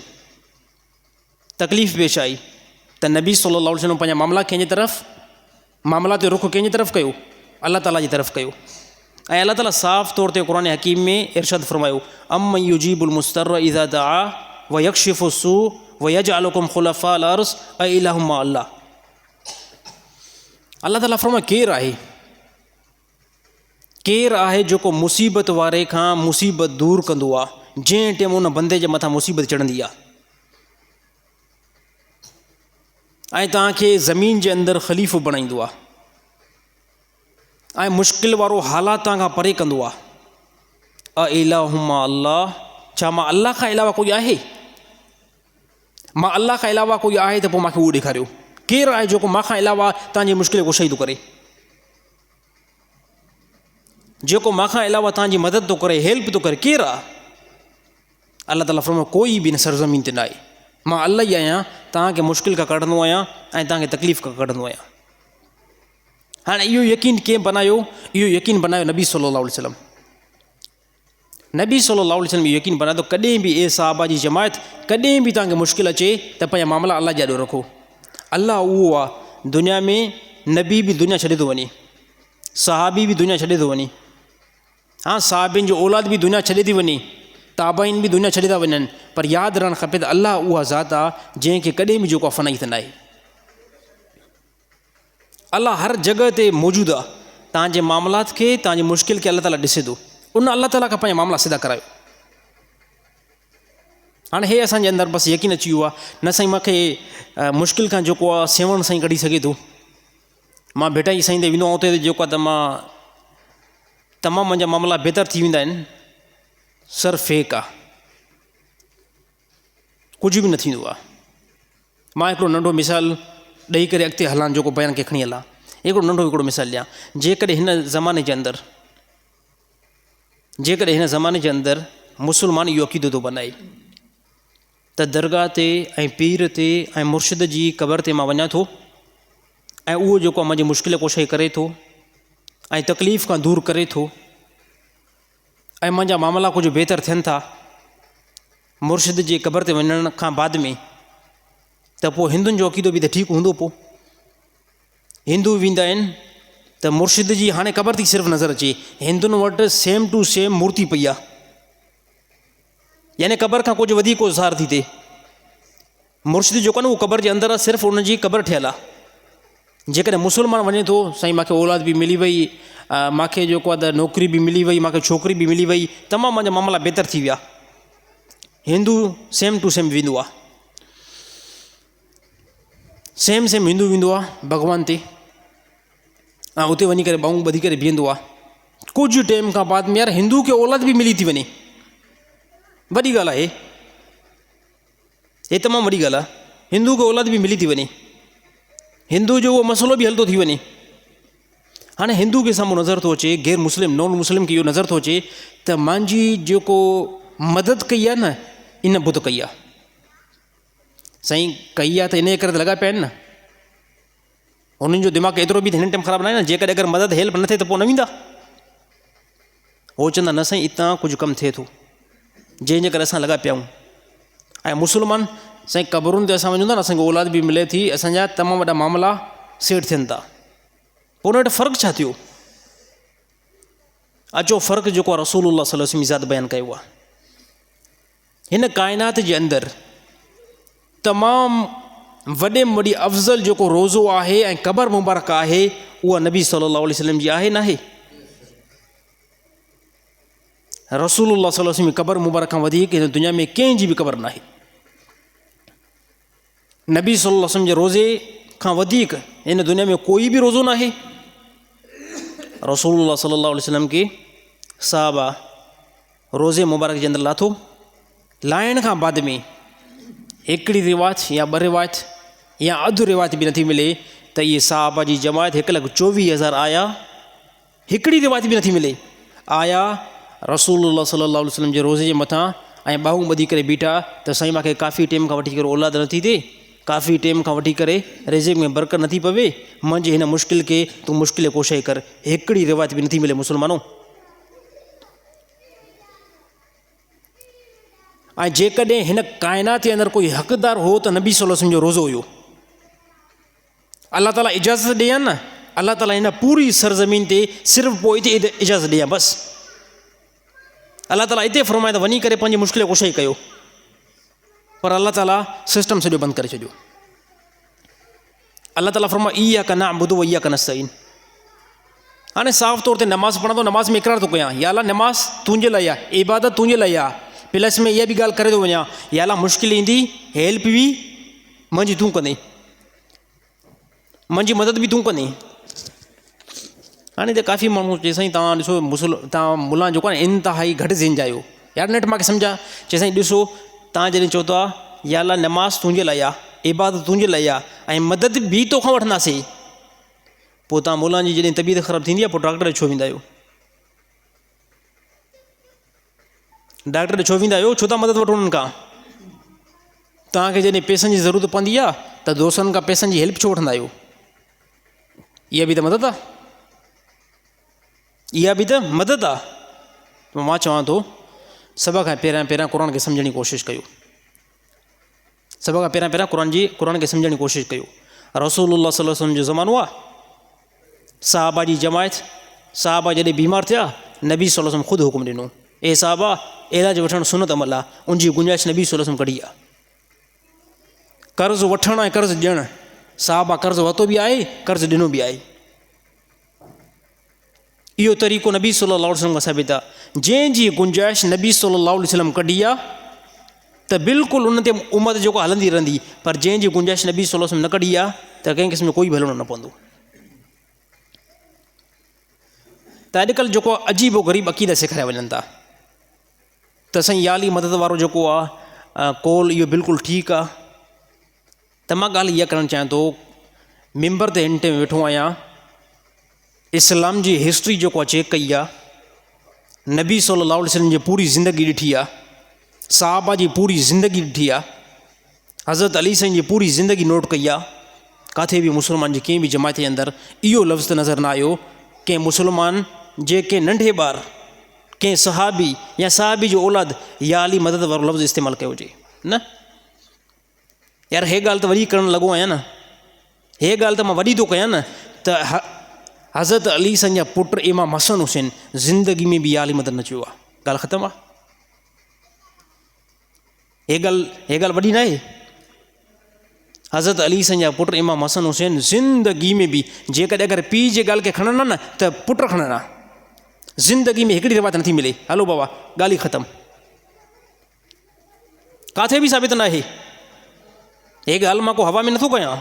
तकलीफ़ पेश आई त नबी सल्लल्लाहु अलैहि वसल्लम पंहिंजा मामला जो रुख़ कंहिंजी तरफ़ कयो? अल्लाह ताला जी तरफ़ कयो। ऐं अल्लाह ताला साफ़ तौर ते क़ुरान हकीम में इरशाद फरमायो अम युजीबुल मुस्तर्र इज़ा दआ व यक्शिफु सू व यजअलुकुम खुलफ़ाअल अर्ज़ अ इलाहुम मा अल्लाह। अल्लाह ताला फरमायो केरु आहे जेको मुसीबत वारे खां मुसीबत दूरि कंदो आहे जंहिं टाइम उन बंदे जे मथां मुसीबत चढ़ंदी आहे ऐं तव्हांखे ज़मीन जे अंदरि ख़लीफ़ो बणाईंदो आहे ऐं मुश्किल वारो हालात तव्हां खां परे कंदो आहे। अ इलाहुम मा अल्लाह, छा मां अल्लाह खां अलावा कोई आहे? मां अल्लाह खां अलावा कोई आहे त पोइ मूंखे उहो ॾेखारियो। केरु आहे जेको मां खां अलावा तव्हांजी मुश्किल कुशाई थो करे, जेको मां खां अलावा तव्हांजी मदद थो करे, हेल्प थो करे? केरु आहे? अल्लाह ताला फरमायो कोई बि हिन सरज़मीन ते न आहे। मां अल्लाह ई आहियां, तव्हांखे मुश्किल खां कढंदो आहियां ऐं तव्हांखे तकलीफ़ खां कढंदो आहियां। हाणे इहो यकीन कंहिं बनायो? इहो यकीन बनायो नबी सल्लल्लाहु अलैहि वसल्लम। नबी सल्लल्लाहु अलैहि वसल्लम इहो यकीन बनायो त कॾहिं बि ए साहबा जी जमायत कॾहिं बि तव्हांखे मुश्किल अचे त पंहिंजा मामला अल्लाह जे ॾाॾो रखो। अल्लाह उहो आहे, दुनिया में नबी बि दुनिया छॾे थो वञे, सहाबी बि दुनिया छॾे थो वञे, हाँ साहबियुनि जो औलाद बि दुनिया छॾे थी वञे, ताबाइन बि दुनिया छॾे था वञनि, पर यादि रहणु खपे त अल्लाह उहा ज़ात आहे जंहिंखे कॾहिं बि जेको फ़नाई त न आहे। अल्लाह हर जॻह ते मौजूदु आहे। तव्हांजे मामलात खे, तव्हांजी मुश्किल खे अल्लाह ताला ॾिसे थो। उन अल्लाह ताला खां पंहिंजा मामला सिधा करायो। हाणे हे असांजे अंदरि बसि यकीन अची वियो आहे न साईं मूंखे मुश्किल खां जेको आहे सेवण साईं कढी सघे थो। मां भेटा ई साईं ते वेंदो आहियां, उते जेको आहे तमामु मुंहिंजा मामला बहितर थी वेंदा आहिनि। सर फेक आहे, कुझु बि न थींदो आहे। मां हिकिड़ो नंढो मिसाल ॾेई करे अॻिते हलां, जेको बयान खे खणी हलां। हिकिड़ो मिसाल ॾियां। जेकॾहिं हिन ज़माने जे अंदरि मुस्लमान इहो अक़ीदो थो बनाए त दरगाह ते ऐं पीर ते ऐं मुर्शिद जी क़बर ते मां वञा थो ऐं उहो जेको आहे मुंहिंजी मुश्किल कुशाई करे थो ऐं तकलीफ़ खां दूरि करे थो ऐं मुंहिंजा मामला कुझु बहितर थियनि था मुर्शिद जी क़बर ते वञण खां बाद में, त पोइ हिंदुनि जो अक़ीदो बि त ठीकु हूंदो। पोइ हिंदू वेंदा आहिनि त मुर्शिद जी हाणे क़बर थी सिर्फ़ु नज़र अचे, हिंदुनि वटि सेम टू सेम मूर्ति पई आहे, यानी क़बर खां कुझु वधीक ज़ाहिर थी थिए। मुर्शिद जेको आहे न उहो क़बर जे अंदरि सिर्फ़ु उनजी क़बर ठहियलु आहे। जेकॾहिं मुस्लमान वञे थो साईं मूंखे औलाद बि मिली वई, मूंखे जेको आहे त नौकिरी बि मिली वई, मूंखे छोकिरी बि मिली वई, तमामु मुंहिंजा मामला बहितर थी विया। हिंदू सेम टू सेम वेंदो आहे, सेम हिंदू वेंदो आहे भॻवान ते ऐं उते वञी करे ॿाहूं ॿधी करे बीहंदो आहे। कुझु टाइम खां बाद में यार हिंदू खे औलाद बि मिली थी वञे। वॾी ॻाल्हि आहे, हे तमामु वॾी ॻाल्हि आहे। हिंदू खे औलाद बि मिली थी वञे, हिंदू जो उहो मसइलो बि हल थो थी वञे। हाणे हिंदू खे साम्हूं नज़र थो अचे, गैर मुस्लिम नॉन मुस्लिम खे इहो नज़र थो अचे त मुंहिंजी जेको मदद कई आहे न, इन बुत कई आहे। साईं कई आहे त इन करे त लॻा पिया आहिनि न। उन्हनि जो दिमाग़ एतिरो बि हिन टाइम ख़राबु न आहे न। जेकॾहिं अगरि मदद हेल्प न थिए त पोइ न वेंदा। हो चवंदा न साईं हितां कुझु कमु थिए थो, जंहिंजे करे असां लॻा पिया आहियूं। ऐं मुस्लमान साईं क़बरुनि ते असां वञूं था न असांखे औलाद बि मिले थी, असांजा तमामु वॾा मामला सेट थियनि था। पोइ उन वटि फ़र्क़ु छा थियो? अचो फ़र्क़ु जेको आहे रसूलुल्लाह सल्लल्लाहु अलैहि वसल्लम ज़ात बयानु कयो आहे। हिन काइनात जे अंदरि तमामु वॾे में वॾी अफ़ज़ल जेको रोज़ो आहे ऐं क़बर मुबारक आहे उहा नबी सल्लल्लाहु अलैहि वसल्लम जी आहे नाहे? रसूलुल्लाह सल्लल्लाहु अलैहि वसल्लम जी क़बर मुबारक खां वधीक हिन दुनिया में कंहिंजी बि क़बर नाहे। नबी सल्लल्लाहु अलैहि वसल्लम जे रोज़े खां वधीक हिन दुनिया में कोई बि रोज़ो नाहे। रसूलुल्लाह सल्लल्लाहु अलैहि वसल्लम खे सहाबा रोज़े मुबारक जे अंदरि लाथो, लाइण खां बाद में हिकिड़ी रिवायत या ॿ रिवायत या अधु रिवायत बि नथी मिले त इहे सहाबा जी जमायत 1,24,000 आया, हिकिड़ी रिवायत बि नथी मिले आया रसूलुल्लाह सल्लल्लाहु अलैहि वसल्लम जे रोज़े जे मथां ऐं ॿाहूं ॿधी करे बीठा त साईं मूंखे काफ़ी टाइम खां वठी करे औलाद नथी थिए, काफ़ी टाइम खां वठी करे रिज़्क़ में बरकत नथी पवे, मुंहिंजे हिन मुश्किल खे तूं मुश्किल कोशिश कर। हिकिड़ी रिवायत बि नथी मिले मुस्लमानों। ऐं जेकॾहिं हिन काइनात जे अंदरि कोई हक़दार हो त नबी सल्लल्लाहु अलैहि वसल्लम जो रोज़ो हुयो। अल्लाह ताला इजाज़त ॾिया न, अल्लाह ताला हिन पूरी सरज़मीन ते सिर्फ़ु पोइ हिते इजाज़त ॾिया बसि। अल्लाह ताला हिते फ़रमाए त वञी करे पंहिंजी मुश्किल कोशिश कयो, पर अल्लाह ताला सिस्टम सॼो बंदि करे छॾियो। अल्लाह ताला फ़रमाए इय्याका नअबुदु व इय्याका नस्तईन। हाणे साफ़ तौर ते नमाज़ पढ़ंदो, नमाज़ में इक़रार थो कयां या अल्लाह नमाज़ तुंहिंजे लाइ आहे, इबादत तुंहिंजे लाइ आहे, प्लस में इहा बि ॻाल्हि करे थो वञा या अल्लाह मुश्किल ईंदी हेल्प बि मुंहिंजी तूं कंदे, मुंहिंजी मदद बि तूं कंदे। हाणे त काफ़ी माण्हू चए साईं तव्हां ॾिसो तव्हां मुला जेको आहे न इंतिहाई घटि ज़िन जा आहियो। यार नेट मूंखे सम्झा, चए साईं ॾिसो तव्हां जॾहिं चओ था या अल्लाह नमाज़ तुंहिंजे लाइ आहे, इबादत तुंहिंजे लाइ आहे ऐं मदद बि तोखां वठंदासीं, पोइ तव्हां मुला जी जॾहिं तबियत ख़राबु थींदी आहे पोइ डॉक्टर ॾे छो वेंदा आहियो? डॉक्टर ॾे छो वेंदा आहियो? छो था मदद वठो उन्हनि खां? तव्हांखे जॾहिं पैसनि जी ज़रूरत पवंदी आहे त दोस्तनि खां पैसनि जी हेल्प छो वठंदा आहियो? इहा बि त मदद आहे, इहा बि त मदद आहे। मां चवां थो सभ खां पहिरियां क़ुर खे सम्झण जी कोशिशि कयो, सभ खां पहिरियां क़ुर खे सम्झण जी कोशिशि कयो। रसूलुल्लाह सल्लल्लाहु अलैहि वसल्लम जो ज़मानो आहे, सहाबा जी जमायत, सहाबा जॾहिं बीमार थिया नबी सल्लल्लाहु अलैहि वसल्लम ख़ुदि हुकुम ॾिनो ए सहाबा इलाज वठणु सुनत अमल आहे, उनजी गुंजाइश नबी सल्लल्लाहु अलैहि वसल्लम कढी आहे। कर्ज़ु वठणु ऐं कर्ज़ु ॾियणु, सहाबा कर्ज़ु वरितो बि आहे, कर्ज़ु ॾिनो बि आहे। इहो तरीक़ो नबी सल्लल्लाहु अलैहि वसल्लम खां साबित आहे। जंहिंजी गुंजाइश नबी सल्लल्लाहु अलैहि वसल्लम कढी आहे त बिल्कुलु उन ते उमत जेको हलंदी रहंदी, पर जंहिंजी गुंजाइश नबी सल्लल्लाहु अलैहि वसल्लम न कढी आहे त कंहिं क़िस्म जो कोई बि हलणो न पवंदो। त अॼुकल्ह जेको अजीबो ग़रीब अक़ीदा सेखारिया वञनि था त साईं याली मदद वारो जेको आहे कौल इहो बिल्कुलु ठीकु आहे। त मां ॻाल्हि इहा करणु चाहियां थो, मिंबर ते हिन टाइम वेठो आहियां, इस्लाम जी हिस्ट्री जेको आहे चेक कई आहे, नबी सल्लल्लाहु अलैहि वसल्लम जी पूरी ज़िंदगी ॾिठी आहे, सहाबा जी पूरी ज़िंदगी ॾिठी आहे, हज़रत अली साईं जी पूरी ज़िंदगी नोट कई आहे। किथे बि मुस्लमान जी कंहिं बि जमायत जे अंदरि इहो लफ़्ज़ त नज़र न आयो कंहिं मुस्लमान जेके नंढे ॿार कंहिं सहाबी या सहाबी जो औलाद या अली मदद वारो लफ़्ज़ इस्तेमालु कयो हुजे न। यार हे ॻाल्हि त वरी करणु लॻो आहियां न, हे ॻाल्हि त मां वॾी थो कयां न त हज़रत अली साईं जा पुट इमाम हसन हुसैन ज़िंदगी में बि आली मदद न चयो आहे, ॻाल्हि ख़तमु आहे। हे ॻाल्हि वॾी न आहे। हज़रत अली साईं जा पुट इमाम हसन हुसैन ज़िंदगी में बि जेकॾहिं अगरि पीउ जे ॻाल्हि खे खणनि न त पुट खणनि, ज़िंदगी में हिकिड़ी रिवायत नथी मिले। हलो बाबा ॻाल्हि ई ख़तमु, किथे बि साबित न आहे। हे ॻाल्हि मां को हवा में नथो कयां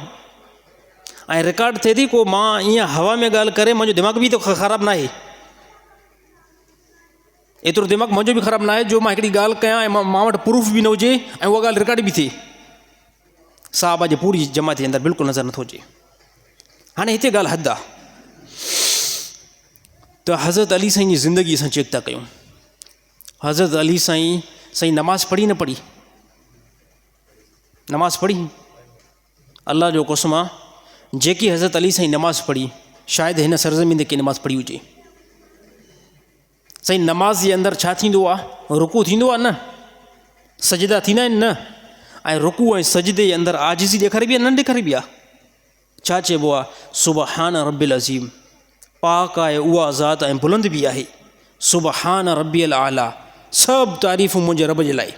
ऐं रिकॉर्ड थिए थी, को मां ईअं हवा में ॻाल्हि करे मुंहिंजो दिमाग़ बि त ख़राबु न आहे, एतिरो दिमाग़ मुंहिंजो बि ख़राबु न आहे जो मां हिकिड़ी ॻाल्हि कयां ऐं मां वटि प्रूफ बि न हुजे ऐं उहा ॻाल्हि रिकॉर्ड बि थिए। सहाबा जे पूरी जमात जे अंदरि बिल्कुलु नज़र नथो अचे। हाणे हिते ॻाल्हि हद आहे त हज़रत अली साईं जी ज़िंदगी असां चेक था कयूं। हज़रत अली साईं नमाज़ पढ़ी न पढ़ी? नमाज़ पढ़ी? अल्लाह जो कसम आहे, जेकी हज़रत अली साईं नमाज़ पढ़ी शायदि हिन सरज़मीन ते कंहिं नमाज़ पढ़ी हुजे। साईं नमाज़ जे अंदरि छा थींदो आहे? रुकू थींदो आहे न, सजदा थींदा आहिनि न, ऐं रुकू ऐं सजदे जे अंदरि आजिज़ी ॾेखारिबी आहे न ॾेखारिबी आहे? छा चइबो आहे? सुबहान रब्बिल अज़ीम, पाक आहे उहा ज़ात ऐं बुलंद बि आहे। सुबहान रब्बियल आला, सभु तारीफ़ूं मुंहिंजे रब जे लाइ,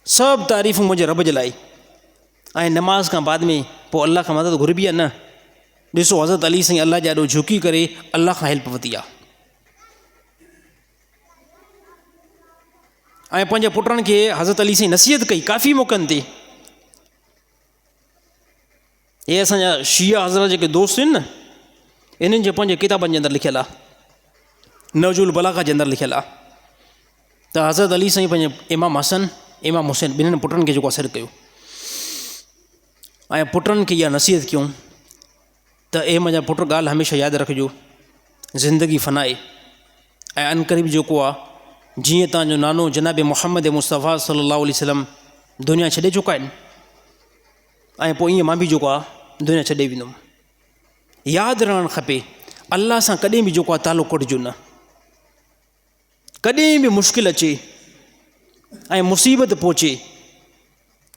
सभु तारीफ़ूं मुंहिंजे रब जे लाइ। ऐं नमाज़ खां बाद में पोइ अलाह खां मदद घुरबी आहे न? ॾिसो हज़रत अली साईं अलाह जे ॾाढो झुकी करे अलाह खां हेल्प वरिती आहे ऐं पंहिंजे पुटनि खे हज़रत अली साईं नसीहत कई काफ़ी मौक़नि ते। इहे असांजा शिया हज़रत जेके दोस्त आहिनि न, इन्हनि जे पंहिंजे किताबनि जे अंदरि लिखियलु आहे, नवजुल बलागा जे अंदरि लिखियलु आहे त हज़रत अली साईं पंहिंजे इमाम हसन इमाम हुसैन ॿिन्हिनि पुटनि खे जेको असरु कयो ऐं पुटनि खे इहा नसीहत कयूं त ए मुंहिंजा पुट ॻाल्हि हमेशह यादि रखिजो, ज़िंदगी फ़नाए ऐं अनक़रीब जेको आहे जीअं तव्हांजो नानो जनाब मुहम्मद मुस्तफ़ा सल्लल्लाहु अलैहि वसल्लम दुनिया छॾे चुका आहिनि ऐं पोइ ईअं मां बि जेको आहे दुनिया छॾे वेंदुमि। यादि रहणु खपे अलाह सां कॾहिं बि जेको आहे तालुक़ु कटिजो न। कॾहिं बि मुश्किल अचे ऐं मुसीबत पहुचे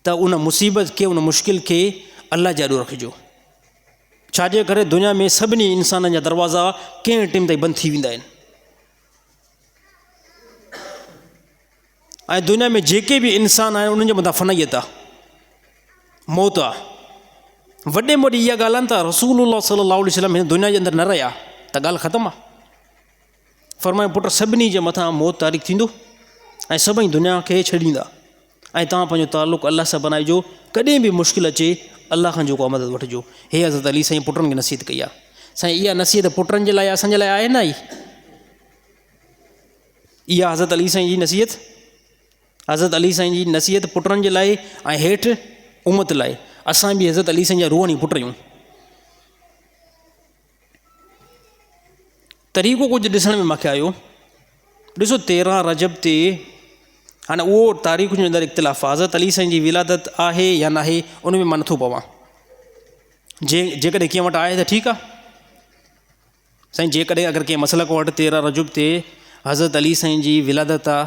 त उन मुसीबत खे उन मुश्किल खे अलाह जाॾो रखिजो। छाजे करे दुनिया में सभिनी इंसाननि जा दरवाज़ा कंहिं टाइम ताईं बंदि थी वेंदा आहिनि ऐं दुनिया में जेके बि इंसान आहिनि उन्हनि जे मथां फ़नाइयत आहे, मौत आहे। वॾे में वॾी इहा ॻाल्हि आहे त रसूलुल्लाह सल्लल्लाहु अलैहि वसल्लम हिन दुनिया जे अंदरि न रहिया त ॻाल्हि ख़तमु आहे। फरमाए पुट सभिनी जे मथां मौत तारीख़ थींदो ऐं सभई दुनिया खे छॾींदा ऐं तव्हां पंहिंजो तालुक़ु अलाह सां बनाइजो। कॾहिं बि मुश्किल अचे अलाह खां जेको आहे मदद वठिजो। हे हज़रत अली साईं पुटनि खे नसीहत कई आहे। साईं इहा नसीहत पुटनि जे लाइ असांजे लाइ आहे न? इहा हज़रत अली साईं जी नसीहत, हज़रत अली साईं जी नसीहत पुटनि जे लाइ ऐं हेठि उमत लाइ। असां बि हज़रत अली साईं जा रूहानी पुट आहियूं। तरीक़ो कुझु ॾिसण में मूंखे आयो, ॾिसो 13 रजब ते हाणे उहो तारीख़ुनि जे अंदरि इख़्तिलाफ़ आहे, हज़रत अली साईं जी विलादत आहे या न आहे उन में मां नथो पवां। जेकॾहिं कंहिं वटि आहे त ठीकु आहे साईं, जेकॾहिं अगरि कंहिं मसलक वटि 13 रजब ते हज़रत अली साईं जी विलादत आहे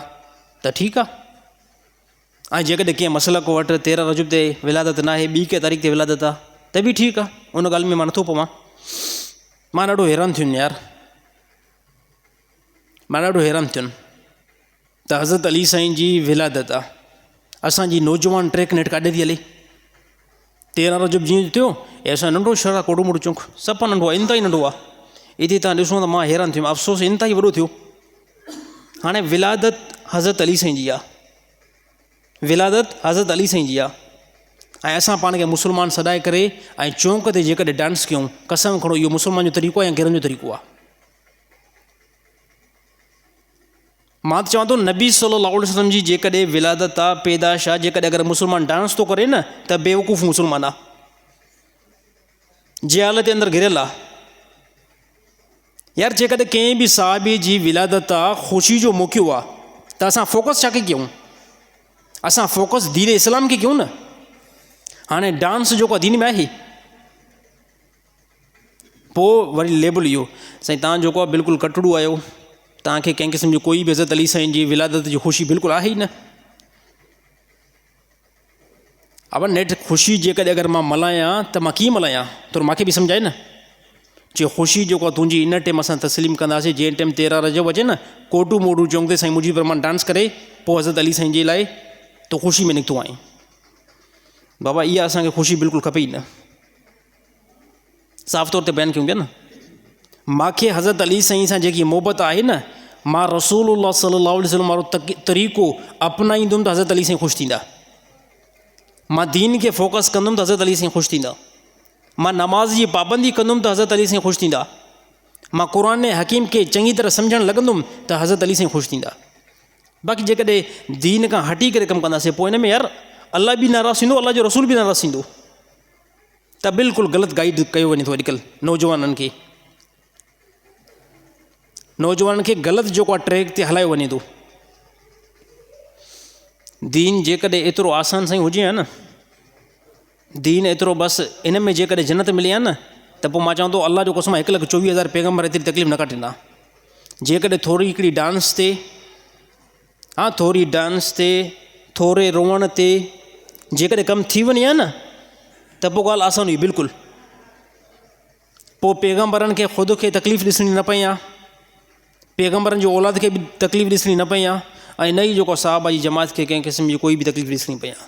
त ठीकु आहे, ऐं जेकॾहिं कंहिं मसलक वटि 13 रजब ते विलादत न आहे, ॿी कंहिं तारीख़ ते विलादत आहे त बि ठीकु आहे, उन ॻाल्हि में मां नथो पवां। मां ॾाढो हैरान थियुमि यार, मां ॾाढो हैरान थियुमि त हज़रत अली साईं जी विलादत आहे, असांजी नौजवान ट्रैक नेट काॾे थी हले। 13 रजब जीअं थियो ऐं असां नंढो शहर आहे कोडो मोटो चौंक, सफ़ा नंढो आहे, इंतिहाई नंढो आहे। हिते तव्हां ॾिसो त मां हैरान थियुमि, अफ़सोस इंतिहाई वॾो थियो। हाणे विलादत हज़रत अली साईं जी आहे, विलादत हज़रत अली साईं जी आहे ऐं असां पाण खे मुस्लमान सॾाए करे ऐं चौंक ते जेकॾहिं डांस कयूं, कसम खणो इहो मुस्लमान जो तरीक़ो आहे या गिरनि जो तरीक़ो आहे? मां त चवां थो नबी सल्लल्लाहु अलैहि वसल्लम जी जेकॾहिं विलादत आहे, पैदाश आहे, जेकॾहिं अगरि मुस्लमान डांस थो करे न त बेवकूफ़ मुस्लमान आहे, जहालत जे अंदरि घिरियल आहे। यार जेकॾहिं कंहिं बि साहिबी जी विलादत आहे, ख़ुशी जो मौक़ो आहे त असां फोकस छा खे कयूं? असां फोकस दीन इस्लाम खे कयूं न। हाणे डांस जेको आहे दीन में आहे, पोइ वरी लेबल इहो साईं तव्हां जेको आहे बिल्कुलु कटड़ू आहियो, तव्हांखे कंहिं क़िस्म जो कोई बि हज़रत अली साईं जी विलादत जी ख़ुशी बिल्कुलु आहे ई न। अब नेठ ख़ुशी जेकॾहिं अगरि मां मल्हायां त मां कीअं मल्हायां, थोरो मूंखे बि सम्झाए न। जे ख़ुशी जेको आहे तुंहिंजी इन टाइम असां तस्लीम कंदासीं, जंहिं टाइम 13 रजब अचे न, कोटू मोटू चौंक ते साईं मुजीब रहमान डांस करे पोइ हज़रत अली साईं जे लाइ तो ख़ुशी में निकितो आहीं। बाबा इहा असांखे ख़ुशी बिल्कुलु खपे ई न, साफ़ तौर ते बयानु कयूं पिया न। मूंखे हज़रत अली साईं सां जेकी मोहबत आहे न, मां रसूलुल्लाह सल्लल्लाहु अलैहि वसल्लम वारो तरीक़ो अपनाईंदुमि त हज़रत अली साईं ख़ुशि थींदा। मां दीन खे फोकस कंदुमि त हज़रत अली साईं ख़ुशि थींदा। मां नमाज़ जी पाबंदी कंदुमि त हज़रत अली साईं ख़ुशि थींदा। मां क़ुर हकीम खे चङी तरह सम्झणु लॻंदुमि त हज़रत अली साईं ख़ुशि थींदा। बाक़ी जेकॾहिं दीन खां हटी करे कमु कंदासीं पोइ हिन में यार अलाह बि नाराज़ थींदो, अलाह जो रसूल बि नाराज़ थींदो, त बिल्कुलु ग़लति गाइड कयो वञे थो अॼुकल्ह नौजवाननि खे। नौजवाननि खे ग़लति जेको आहे ट्रैक ते हलायो वञे थो। दीन जेकॾहिं एतिरो आसान सां हुजे हा न, दीन एतिरो बसि इन में जेकॾहिं जन्नत मिले हा न, त पोइ मां चवां थो अलाह जो कसम 1,24,000 पैगम्बर एतिरी तकलीफ़ न कटींदा। जेकॾहिं थोरी हिकिड़ी डांस ते, हा थोरी डांस ते, थोरे रोअण ते, जेकॾहिं कमु थी वञे हा न त पोइ ॻाल्हि आसान हुई बिल्कुलु। पोइ पैगम्बरनि खे ख़ुदि खे तकलीफ़ ॾिसणी न पई आहे, पैगम्बरनि जो औलाद खे बि तकलीफ़ ॾिसणी न पई आहे, ऐं न ई जेको साहबा जी जमात खे कंहिं क़िस्म जी कोई बि तकलीफ़ ॾिसणी पई आहे।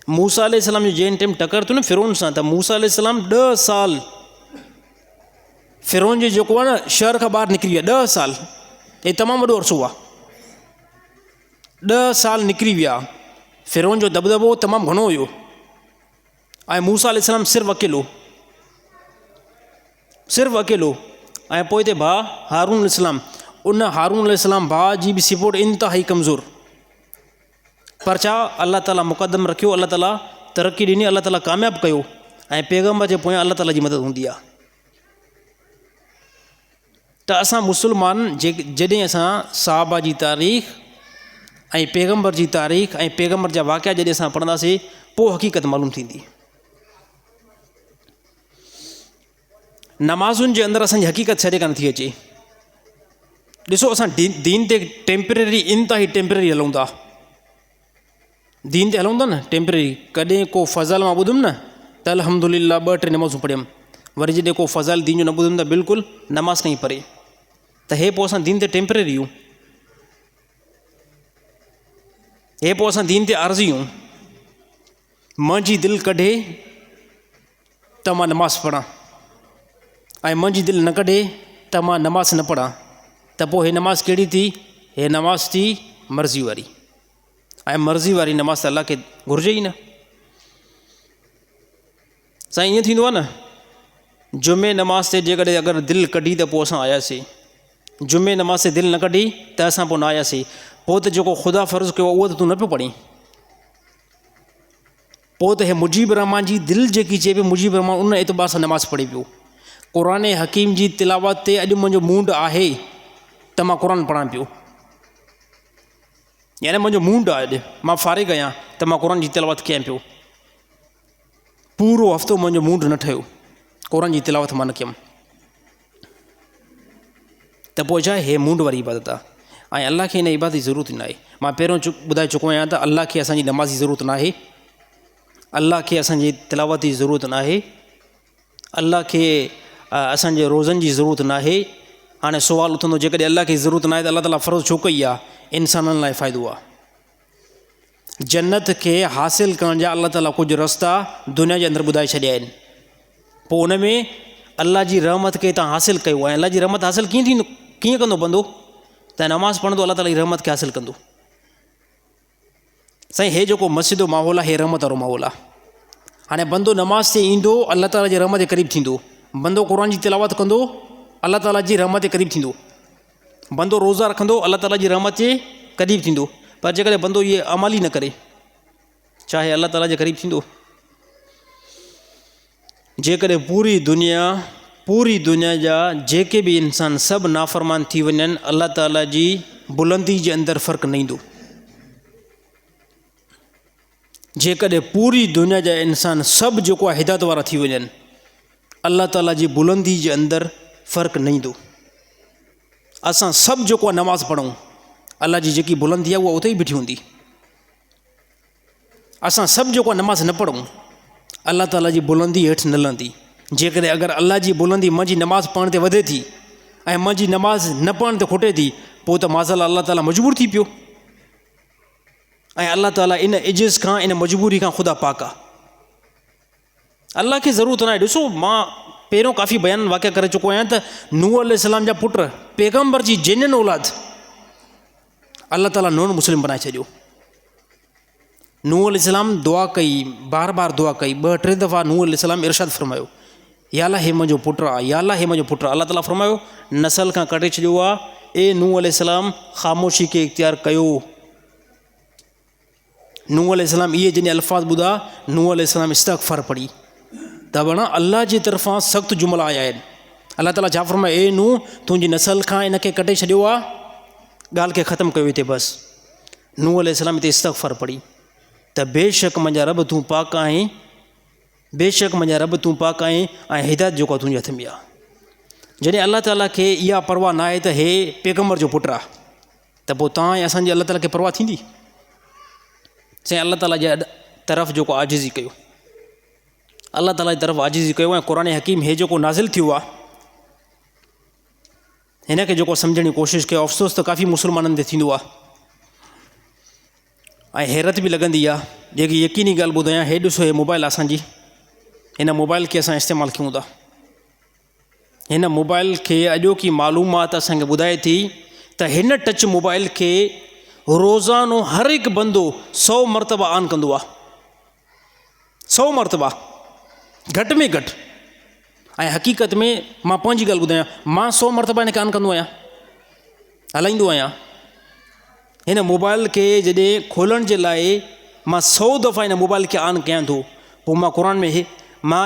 मूसा अलैहिस्सलाम जो जंहिं टाइम टकर थियो न फिरौन सां, त मूसा अलैहिस्सलाम 10 साल फिरौन जो जेको आहे न शहर खां ॿाहिरि निकिरी विया। 10 साल हे तमामु वॾो अरसो आहे। 10 साल निकिरी विया। फिरौन जो दबदबो तमामु घणो हुयो ऐं मूसा अलैहिस्सलाम सिर्फ़ु अकेलो। ऐं पोइ हिते भाउ हारून अलैहिस्सलाम, उन हारून अलैहिस्सलाम भाउ जी बि सपोर्ट इंतिहाई कमज़ोर, पर छा अल्लाह ताला मुक़दम रखियो, अल्लाह ताला तरक़ी ॾिनी, अल्लाह ताला कामयाबु कयो। ऐं पैगम्बर जे पोयां अल्लाह ताला जी मदद हूंदी आहे। त असां मुस्लमान जॾहिं असां साहबा जी तारीख़ ऐं पैगम्बर जी तारीख़ ऐं पैगम्बर जा वाक़िआ जॾहिं असां पढ़ंदासीं पोइ हक़ीक़त मालूम थींदी। नमाज़ुनि जे अंदरि असांजी हक़ीक़त छॾे कान थी अचे। ॾिसो असां दीन ते टेम्परेरी, इंतिहाई टेम्परेरी हलूं था। दीन ते हलूं था न टेम्परेरी। कॾहिं को फ़ज़ल मां ॿुधुमि न त अल्हम्दुलिल्लाह 2-3 नमाज़ूं पढ़ियमि, वरी जॾहिं को फ़ज़ल दीन जो न ॿुधुमि त बिल्कुलु नमाज़ कहीं परे। त हे पोइ असां दीन ते टेम्परेरी आहियूं, हे पोइ असां दीन ते आर्ज़ी आहियूं। मुंहिंजी दिलि कढे त मां नमाज़ पढ़ां ऐं मुंहिंजी दिलि न कढे त मां नमाज़ न पढ़ां, त पोइ हे नमाज़ कहिड़ी थी? हे नमाज़ थी मर्ज़ी वारी, ऐं मर्ज़ी वारी नमाज़ त अल्लाह खे घुरिजे ई न। साईं ईअं थींदो आहे न, जुमे नमाज़ ते जेकॾहिं अगरि दिलि कढी त पोइ असां आयासीं, जुमे नमाज़ ते दिलि न कढी त असां पोइ न आयासीं। पोइ त जेको ख़ुदा फ़र्ज़ु कयो उहो त तूं न पियो पढ़ी। पोइ त हे मुजीब रहमान जी दिलि जेकी चए पई, मुजीब रहमान उन एतबार सां नमाज़ पढ़े पियो। क़ुरान हकीम जी तिलावत ते अॼु मुंहिंजो मूड आहे त मां क़ुरान पढ़ां पियो, यानी मुंहिंजो मूड आहे अॼु मां फ़ारिग़ आहियां त मां क़ुरान जी तिलावत कयां पियो। पूरो हफ़्तो मुंहिंजो मूड न ठहियो, क़ुरान जी तिलावत मां न कयमि, त पोइ छा हे मूड वारी इबादत आहे। ऐं अल्लाह खे हिन इबादत जी ज़रूरत न आहे। मां पहिरियों ॿुधाए चुको आहियां त अल्लाह खे असांजी नमाज़ जी ज़रूरत न आहे, अल्लाह खे असांजी तिलावत जी ज़रूरत न आहे, अल्लाह खे असांजे रोज़नि जी ज़रूरत न आहे। हाणे सुवालु उथंदो, जेकॾहिं अल्लाह खे ज़रूरत न आहे त अल्लाह ताला फ़र्ज़ु छो कई आहे? इंसाननि लाइ फ़ाइदो आहे। जन्नत खे हासिलु करण जा अल्लाह ताला कुझु रस्ता दुनिया जे अंदरि ॿुधाए छॾिया आहिनि। पोइ उन में अल्लाह जी रहमत खे तव्हां हासिलु कयो आहे। अल्लाह जी रहमत हासिलु कीअं थींदो, कीअं कंदो बंदो? त नमाज़ पढ़ंदो, अल्लाह ताला जी रहमत खे हासिलु कंदो। साईं हे जेको मस्जिद जो माहौल आहे, हे रहमत वारो माहौल आहे। हाणे बंदो नमाज़ ते ईंदो, अल्लाह ताला जी रहमत जे क़रीब थींदो। बंदो क़ुर जी तिलावत कंदो, अल्लाह ताला जी रहमत जे क़रीब थींदो। बंदो रोज़ा रखंदो, अल्लाह ताला जी रहमत जे क़रीब थींदो। पर जेकॾहिं बंदो इहे अमल ई न करे, चाहे अल्लाह ताला जे क़रीब थींदो? जेकॾहिं पूरी दुनिया जा जेके बि इंसान सभु नाफ़रमान थी वञनि, अल्लाह ताला जी बुलंदी जे अंदरि फ़र्क़ु न ईंदो। जेकॾहिं पूरी दुनिया जा इंसान सभु जेको आहे हिदायत वारा थी वञनि, अल्लाह ताला जी बुलंदी जे अंदरि फ़र्क़ु न ईंदो। असां सभु जेको आहे नमाज़ पढ़ूं, अल्लाह जी जेकी बुलंदी आहे उहा उते ई बीठी हूंदी। असां सभु जेको आहे नमाज़ न पढ़ूं, अल्लाह ताला जी बुलंदी हेठि न लहंदी। जेकॾहिं अगरि अल्लाह जी बुलंदी मुंहिंजी नमाज़ पढ़ण ते वधे थी ऐं मुंहिंजी नमाज़ न पढ़ण ते खुटे थी, पोइ त माज़ाल अल्लाह ताला मजबूर थी पियो। ऐं अल्लाह ताला इन इजिज़ खां, इन मजबूरी खां ख़ुदा पाक आहे। अल्लाह खे ज़रूरत न आहे। ॾिसो, मां पहिरियों काफ़ी बयान वाक़िआ करे चुको आहियां त नूह अलैहिस्सलाम जा पुट पैगम्बर जी जेनन औलाद अल्लाह ताला नॉन मुस्लिम बनाए छॾियो। नूह अलैहिस्सलाम दुआ कई, बार बार दुआ कई, 2-3 दफ़ा नूह अलैहिस्सलाम इरशाद फरमायो, या अल्लाह हे मुंहिंजो पुटु आहे, या अल्लाह हे मुंहिंजो पुटु आहे। अल्लाह ताला फरमायो नसल खां कटे छॾियो आहे। ए नूह अलैहिस्सलाम, ख़ामोशी खे इख़्तियार कयो। नूह अलैहिस्सलाम इहे जॾहिं अल्फाज़ ॿुधा, नूह अलैहिस्सलाम इस्तग़फ़ार पढ़ी, त वण अल्लाह जी तरफ़ां सख़्तु जुमिला आया आहिनि। अल्लाह ताला छा फरमाए, ए नूह, तुंहिंजी नसल खां इनखे कटे छॾियो आहे, ॻाल्हि खे ख़तमु कयो हिते बसि। नूह अलैहिस्सलाम हिते इस्तग़फ़ार पढ़ी, त बेशक मुंहिंजा रब तूं पाक आहीं, बेशक मुंहिंजा रब तूं पाक आहीं, ऐं हिदायत जेको आहे तुंहिंजे हथ में आहे। जॾहिं अल्लाह ताला खे इहा परवाह न आहे त हे पैगम्बर जो पुटु आहे, त पोइ तव्हां ऐं असांजी अल्लाह ताला खे परवाह थींदी? साईं अल्लाह ताला जे तरफ़ जेको आजिज़ी कयो, अल्लाह ताला जी तरफ़ आजिज़ी कयो ऐं क़ुरान हकीम हे जेको नाज़िल थियो आहे हिन खे जेको सम्झण जी कोशिशि कयो। अफ़सोस त काफ़ी मुस्लमाननि ते थींदो आहे ऐं हैरत बि लॻंदी आहे। जेकी यकीनी ॻाल्हि ॿुधायां, हे ॾिसो हे मोबाइल असांजी, हिन मोबाइल खे असां इस्तेमालु कयूं था। हिन मोबाइल खे अॼोकी मालूमात असांखे ॿुधाए थी त हिन टच मोबाइल खे रोज़ानो हर हिकु बंदो 100 मरतबा ऑन कंदो आहे। 100 मरतबा घटि में घटि। ऐं हक़ीक़त में मां पंहिंजी ॻाल्हि ॿुधायां, मां 100 मरतबा हिन खे ऑन कंदो आहियां, हलाईंदो आहियां। हिन मोबाइल खे जॾहिं खोलण जे लाइ मां 100 दफ़ा हिन मोबाइल खे ऑन कयां थो, पोइ मां क़ुर में मां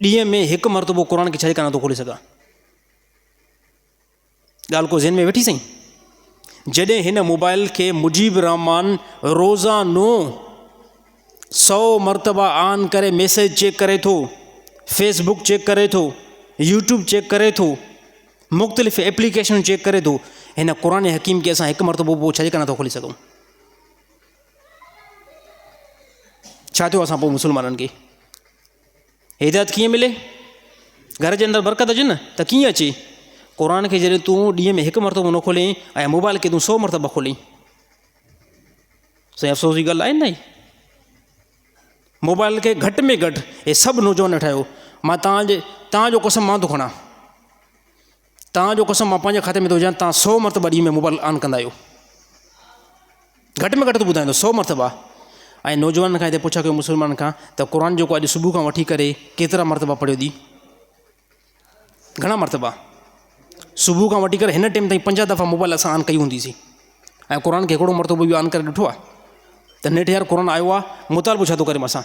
ॾींहं में हिकु मरतबो क़ुर खे छॾे कान थो खोले सघां। ॻाल्हि को ज़हन में वेठी साईं? जॾहिं हिन मोबाइल खे मुजीब रहमान रोज़ानो 100 मरतबा ऑन करे मैसेज चेक करे थो, फेसबुक चेक करे थो, यूट्यूब चेक करे थो, मुख़्तलिफ़ एप्लीकेशन चेक करे थो, हिन क़ुर हकीम खे असां हिकु मरतबो पोइ छॾे कान था खोले सघूं। छा थियो असां पोइ मुस्लमाननि खे? हिदायत कीअं मिले? घर जे अंदरि बरकत अचे न त कीअं अचे? क़ुर खे जॾहिं तूं ॾींहं में हिकु मरतबो न खोले ऐं मोबाइल खे तूं 100 मरतबा खोली, साईं अफ़सोस जी ॻाल्हि आहे न। मोबाइल खे घटि में घटि हे सभु नौजवान ठाहियो। मां तव्हांजो कसम मां थो खणा, तव्हांजो कसम मां पंहिंजे खाते में थो विझां, तव्हां 100 मरतबा ॾींहं में मोबाइल ऑन कंदा आहियो। घटि में घटि थो ॿुधाईंदो 100 मरतबा। ऐं नौजवान खां हिते पुछा कयो मुस्लमान खां त क़ुर जेको अॼु सुबुह खां वठी करे केतिरा मरतबा पढ़ियो थी? घणा मरतबा? सुबुह खां वठी करे हिन टाइम ताईं 50 दफ़ा मोबाइल असां ऑन कई हूंदीसीं ऐं क़ुर खे हिकिड़ो मरतबो बि ऑन करे ॾिठो आहे त नेठि यार क़ुर आयो आहे, मुतालबो छा थो करे असां?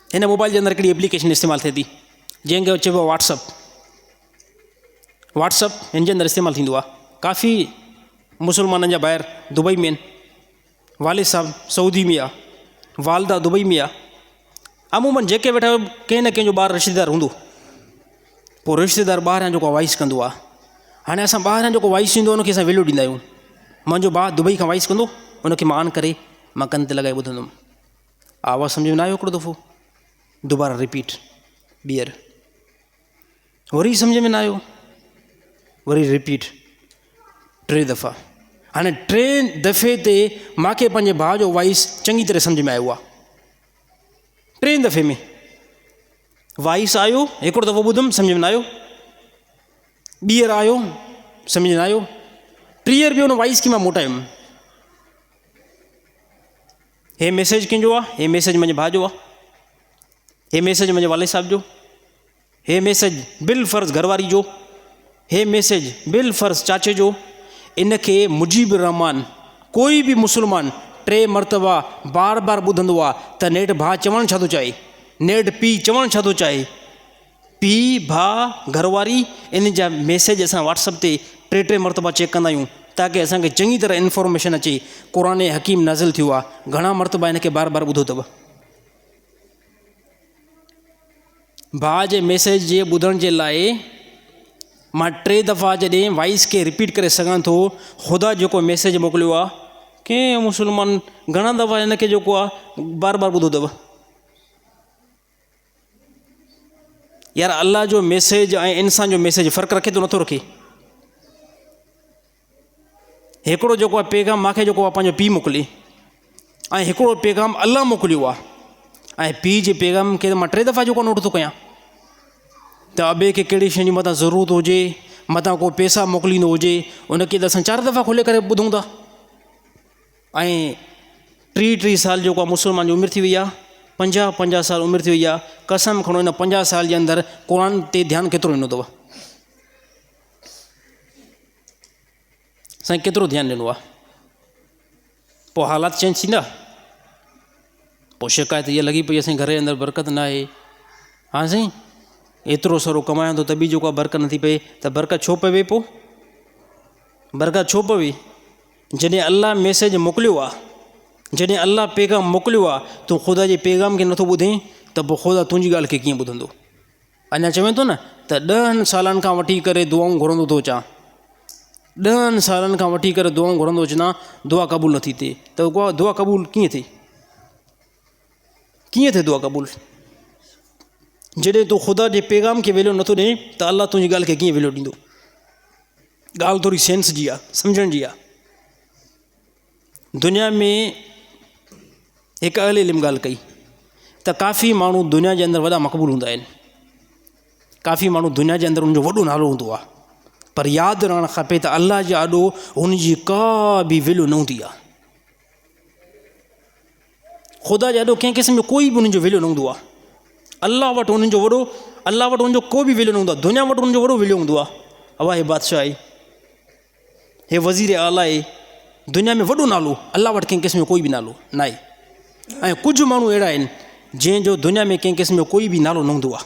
हिन मोबाइल जे अंदरि हिकिड़ी एप्लीकेशन इस्तेमालु थिए थी जंहिंखे चइबो आहे व्हाट्सअप। हिन जे अंदरि इस्तेमालु थींदो आहे। काफ़ी मुस्लमाननि जा ॿाहिरि दुबई में आहिनि, वालिद साहब सऊदी में आहे, वालदा दुबई में आहे। अमूमन जेके वेठा कंहिं न कंहिं जो ॿारु रिश्तेदार हूंदो, पोइ रिश्तेदार ॿाहिरां जेको वॉइस कंदो आहे। हाणे असां ॿाहिरां जेको वॉइस ईंदो उनखे असां वैल्यू ॾींदा आहियूं। मुंहिंजो भाउ दुबई खां वॉइस कंदो, उनखे मां ऑन करे मां कन ते लॻाए ॿुधंदुमि, आवाज़ु सम्झ में न आयो हिकिड़ो दफ़ो, दुबारा रिपीट, ॿीहर वरी सम्झ में न आयो, वरी रिपीट, 3 दफ़ा। हाणे 3 दफ़े ते मूंखे पंहिंजे भाउ जो वॉइस चङी तरह सम्झ में आयो आहे। 3 दफ़े में वॉइस आयो, हिकिड़ो दफ़ो ॿुधुमि सम्झ में न आयो, ॿीहर आयो सम्झ में न आयो, 3 बि उन वॉइस खे मां मोटायुमि। हे मैसेज कंहिंजो आहे? हे मैसेज मुंहिंजे भाउ जो आहे, हे मैसेज मुंहिंजे वालिद साहब जो, हे मैसेज बिल फ़र्ज़ घरवारी जो, हे मैसेज बिल फ़र्ज़ चाचे जो। इनखे मुजीब रहमान कोई बि मुस्लमान 3 मरतबा बार बार ॿुधंदो आहे त नेठि भाउ चवणु छा थो चाहे, नेठि पीउ चवणु छा थो चाहे, पीउ भाउ घरवारी, इन जा मैसेज असां व्हाट्सअप ते 3 मरतबा चेक कंदा आहियूं ताकी असांखे चङी तरह इंफॉर्मेशन अचे क़ुर हकीम नाज़िल थियो आहे। घणा मरतबा हिनखे बार बार ॿुधो अथव? भाउ जे मैसेज जे ॿुधण जे लाइ मां 3 दफ़ा जॾहिं वॉइस खे रिपीट करे सघां थो, ख़ुदा जेको मैसेज मोकिलियो आहे, कंहिं मुस्लमान घणा दफ़ा हिनखे जेको आहे बार बार ॿुधो अथव? यार अल्लाह जो मैसेज ऐं इंसान जो मैसेज फ़र्क़ु रखे थो नथो रखे? हिकिड़ो जेको आहे पैगाम मूंखे जेको आहे पंहिंजो पीउ मोकिले, ऐं हिकिड़ो पैगाम अल्लाह मोकिलियो आहे, ऐं पीउ जे पैगाम खे मां 3 दफ़ा जेको नोट थो कयां त अॿे खे कहिड़ी शइ जी मथां ज़रूरत हुजे, मथां को पैसा मोकिलींदो हुजे, उनखे त असां 4 दफ़ा खोले करे ॿुधूं था। ऐं 30 साल जेको आहे मुस्लमान जी उमिरि थी वई आहे, 50 साल उमिरि थी वई आहे। कसम खणो हिन 50 साल जे अंदरि क़ुर ते ध्यानु केतिरो ॾिनो अथव? साईं केतिरो ध्यानु ॾिनो आहे? पोइ हालात चेंज थींदा? पोइ शिकायत इहा लॻी पई असांजे घर जे अंदरि बरकत न आहे। हा साईं, एतिरो सरो कमायां थो त बि जेको आहे बरकत नथी पए, त बरकत छो पवे? पोइ बरकत छो पवे? जॾहिं अल्लाह मैसेज मोकिलियो आहे, जॾहिं अल्लाह पैगाम मोकिलियो आहे, तूं ख़ुदा जे पैगाम खे नथो ॿुधे त पोइ ख़ुदा तुंहिंजी ॻाल्हि खे कीअं ॿुधंदो? अञा चवे थो न त 10 सालनि खां वठी करे दुआऊं घुरंदो थो अचां, 10 सालनि खां वठी करे दुआऊं घुरंदो अचां, दुआ क़बूल नथी थिए। त उहा दुआ क़बूल कीअं थिए? कीअं थिए दुआ क़बूल? जॾहिं तूं ख़ुदा जे पैगाम खे वैल्यू नथो ॾिए त अलाह तुंहिंजी ॻाल्हि खे कीअं वैल्यू ॾींदो? ॻाल्हि थोरी सेंस जी आहे, सम्झण जी आहे। दुनिया में हिकु अहले इल्म ॻाल्हि कई त काफ़ी माण्हू दुनिया जे अंदरि वॾा मक़बूल हूंदा आहिनि, काफ़ी माण्हू दुनिया जे अंदरि उनजो वॾो नालो हूंदो आहे, पर यादि रहणु खपे त अलाह जे आॾो हुनजी का बि वैल्यू न हूंदी आहे। ख़ुदा जे आॾो कंहिं क़िस्म जो कोई बि उन्हनि जो वैल्यू न हूंदो आहे। अलाह वटि उन्हनि जो वॾो, अलाह वटि उनजो को बि वैल्यू न हूंदो आहे। दुनिया वटि उनजो वॾो वैल्यू हूंदो आहे, अवा हे बादशाह आहे, हे वज़ीर आला आहे, दुनिया में वॾो नालो। अलाह वटि कंहिं क़िस्म जो कोई बि नालो न आहे। ऐं कुझु माण्हू अहिड़ा आहिनि जंहिंजो दुनिया में कंहिं क़िस्म जो कोई बि नालो न हूंदो आहे,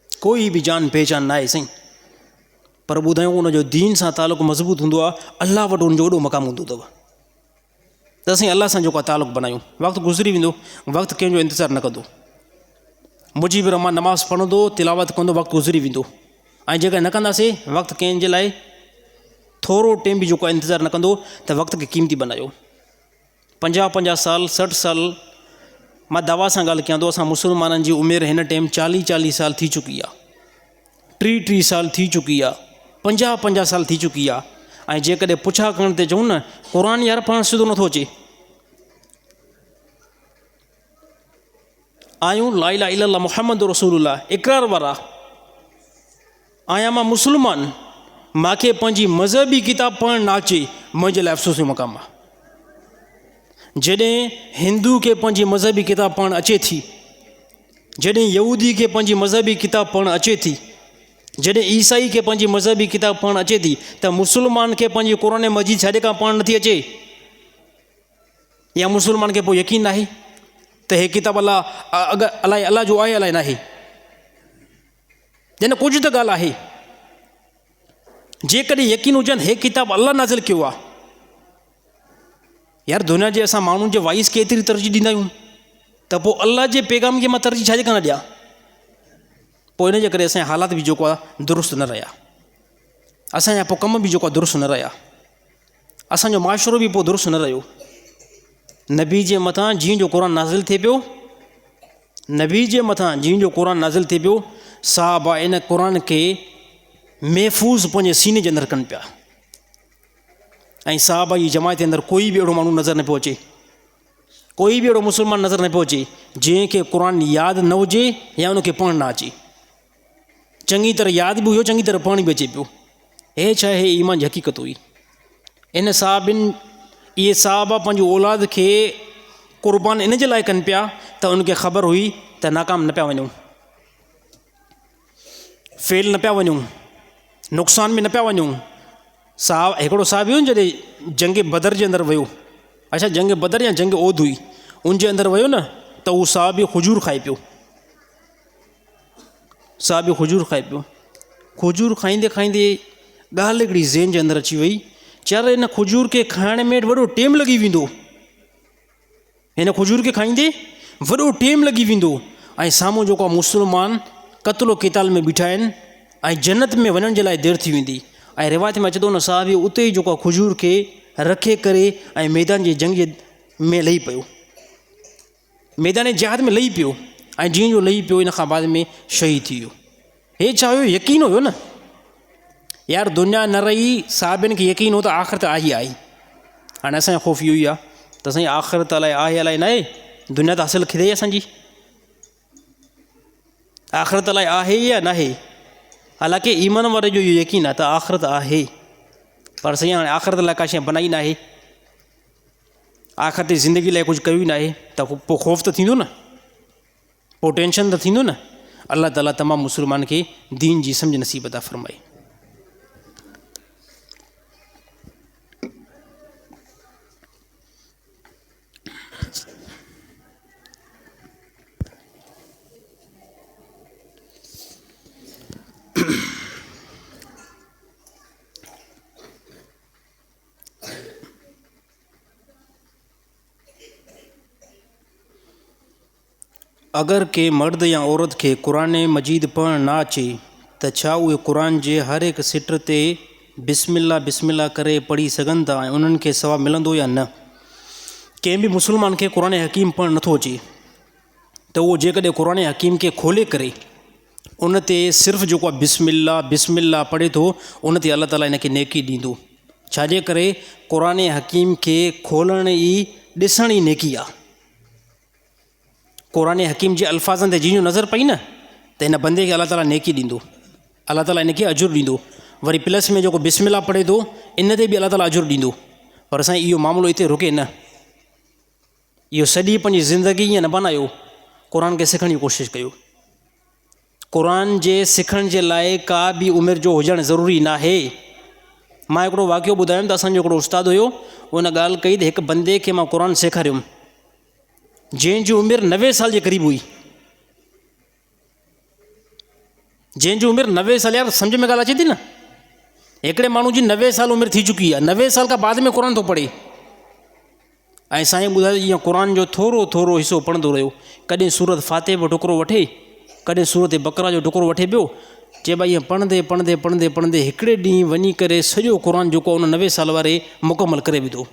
कोई बि जान पहचान न आहे साईं, पर ॿुधायूं उनजो दीन सां तालुक़ु मज़बूत हूंदो आहे, अलाह वटि उनजो वॾो मक़ाम हूंदो अथव। त असीं अलाह सां जेको आहे तालुक़ु बनायूं। वक़्तु गुज़री वेंदो, वक़्तु कंहिंजो इंतज़ारु न कंदो। मुजीब रहमान नमाज़ पढ़ंदो, तिलावत कंदो, वक़्तु गुज़री वेंदो। ऐं जेकर न कंदासीं, वक़्तु कंहिंजे लाइ थोरो टाइम बि जेको आहे इंतज़ारु न कंदो, त वक़्तु खे क़ीमती बनायो। 50-50 साल, 60 साल, मां दवा सां ॻाल्हि कयां थो, असां मुस्लमाननि जी उमिरि हिन टाइम 40-40 साल थी चुकी आहे, 30-30 साल थी चुकी आहे, 50-50 साल थी चुकी आहे। ऐं जेकॾहिं पुछा करण ते चऊं न, क़ुर यार पाण सिधो नथो अचे। आहियूं ला इलाहा इल्लल्लाह मुहम्मद रसूलुल्लाह इक़रार वारा, आहियां मां मुस्लमान, मूंखे पंहिंजी मज़हबी किताब पढ़णु न अचे, मुंहिंजे लाइ अफ़सोस जो मक़ाम आहे। जॾहिं हिंदू खे पंहिंजी मज़हबी किताब पढ़णु अचे थी, जॾहिं यहूदी खे पंहिंजी मज़हबी किताब पढ़णु अचे थी, जॾहिं ईसाई खे पंहिंजी मज़हबी किताब पढ़णु अचे थी, त मुस्लमान खे पंहिंजी क़ुर मजीद छॾे खां पढ़णु नथी अचे? या मुस्लमान खे पोइ यकीन नाहे त हे किताब अलाह अगरि अलाए अलाह जो आहे अलाए नाहे? जन कुझु त ॻाल्हि आहे। जेकॾहिं यकीन हुजनि हे किताब अलाह नाज़िल कयो आहे, यार दुनिया जे असां माण्हुनि जे वाइस खे एतिरी तरजीह ॾींदा आहियूं, त पोइ अलाह जे पैगाम खे मां तरजीह छाजे कान ॾियां? पोइ इन जे करे असांजा हालात बि जेको आहे दुरुस्त न रहिया, असांजा पोइ कम बि जेको आहे दुरुस्त न रहिया, असांजो माशरो बि पोइ दुरुस्त न रहियो। नबी जे मथां जीअं जो क़ुर नाज़िल थिए पियो, नबी जे मथां जीअं जो क़ुर नाज़िल थिए पियो, साहबा इन क़ुर खे महफ़ूज़ पंहिंजे सीने जे अंदरि कनि पिया। ऐं साहबा जी जमायत जे अंदरि कोई बि अहिड़ो माण्हू नज़र न पियो अचे, कोई बि अहिड़ो मुस्लमान नज़र न पियो अचे जंहिंखे क़ुर यादि न हुजे या उनखे पढ़णु न अचे। चङी तरह यादि बि हुयो, चङी तरह पढ़ण बि अचे पियो। हे छा आहे? ईमान जी हक़ीक़त हुई। इन साहबिन, इहे साहबा पंहिंजी औलाद खे क़ुर्बान इन जे लाइ कनि पिया त उनखे ख़बर हुई त नाकाम न पिया वञूं, फेल न पिया वञूं, नुक़सान में न पिया वञूं। हिकिड़ो साहिब हुयो जॾहिं जंग बदर जे अंदरि वियो, अच्छा जंग बदर या जंग ओद हुई, उन जे अंदरि वियो न, त उहो साहिब खजूर खाए पियो, साहिब खजूर खाए पियो। खजूर खाईंदे खाईंदे ॻाल्हि हिकिड़ी ज़हन जे अंदरि अची वई, चार इन खजूर खे खाइण में वॾो टाइम लॻी वेंदो, हिन खजूर खे खाईंदे वॾो टाइम लॻी वेंदो। ऐं साम्हूं जेको आहे मुस्लमान क़त्लो क़िताल में बीठा आहिनि ऐं जन्नत में वञण जे लाइ देरि थी वेंदी। ऐं रिवायत में अचे थो न साहिब उते ई जेको आहे खजूर खे रखे करे ऐं मैदान जे जंग में लही पियो, मैदान जिहाद में लही पियो। ऐं जीअं जो लही पियो, इन खां बाद में शहीद थी वियो। हे छा हुयो? यकीन हुयो न यार, दुनिया न रही, साहिबनि खे यकीन हो त आख़िरत आई आई। हाणे असांजो ख़ौफ़ इहो ई आहे त असांजी आख़िरत अलाए आहे अलाए न आहे, दुनिया त हासिलु थिए असांजी, आख़िरत अलाए आहे या न आहे। हालांकि ईमान वारे जो इहो यकीन आहे त आख़िरत आहे, पर साईं हाणे आख़िरत लाइ का शइ बनाई न आहे, आख़िरत जी ज़िंदगी लाइ कुझु कयो ई न आहे, त पोइ ख़ौफ़ त थींदो न, पोइ टेंशन त थींदो न। अल्लाह ताला तमामु मुस्लमान खे दीन जी सम्झ नसीब अता फ़रमाए। अगरि के मर्द या औरत खे क़ुर मजीद पढ़णु न अचे त छा उहे क़ुर जे हर हिकु सिट ते बिस्मिल्लाह बिस्मिल्लाह करे पढ़ी सघनि था ऐं उन्हनि खे सवाबु मिलंदो या न। कंहिं बि मुस्लमान खे क़ुरान हकीम पढ़णु नथो अचे त उहो जेकॾहिं क़ुरान हकीम खे खोले करे उन ते सिर्फ़ु जेको आहे बिस्मिल्लाह बिस्मिल्लाह पढ़े थो, उन ते अलाह ताला इनखे नेकी ॾींदो। छाजे करे क़ुरान हकीम खे खोलण ई ॾिसण ई नेकी आहे। क़ुरान हकीम जे अल्फाज़नि ते जीअं नज़र पई न त हिन बंदे खे अलाह ताला नेकी ॾींदो, अलाह ताला इनखे अजुर ॾींदो। वरी प्लस में जेको बिस्मिल्लाह पढ़े थो इन ते बि अलाह ताला अजुर ॾींदो। पर साईं इहो मामिलो हिते रुके न, इहो सॼी पंहिंजी ज़िंदगी ईअं न बनायो, क़ुरान खे सिखण जी कोशिशि कयो। क़ुरान जे सिखण जे लाइ का बि उमिरि जो हुजणु ज़रूरी न आहे। मां हिकिड़ो वाक़ियो ॿुधायुमि त असांजो हिकिड़ो उस्तादु हुयो, उन ॻाल्हि कई त हिकु बंदे खे मां क़ुरान सेखारियुमि जंहिंजी उमिरि 90 साल जे क़रीब हुई, जंहिंजी उमिरि 90 साल, यार सम्झ में ॻाल्हि अचे थी न, हिकिड़े माण्हू जी 90 साल उमिरि थी चुकी आहे, 90 साल खां बाद में क़ुरान थो पढ़े। ऐं साईं ॿुधायो ईअं क़ुरान जो थोरो थोरो हिसो पढ़ंदो रहियो, कॾहिं सूरत फ़ातिह जो टुकड़ो वठे, कॾहिं सूरत बकरा जो टुकड़ो वठे पियो, चए भाई ईअं पढ़ंदे पढ़ंदे पढ़ंदे पढ़ंदे हिकिड़े ॾींहुं वञी करे सॼो क़ुरान जेको उन 90 साल वारे मुकमल करे विधो।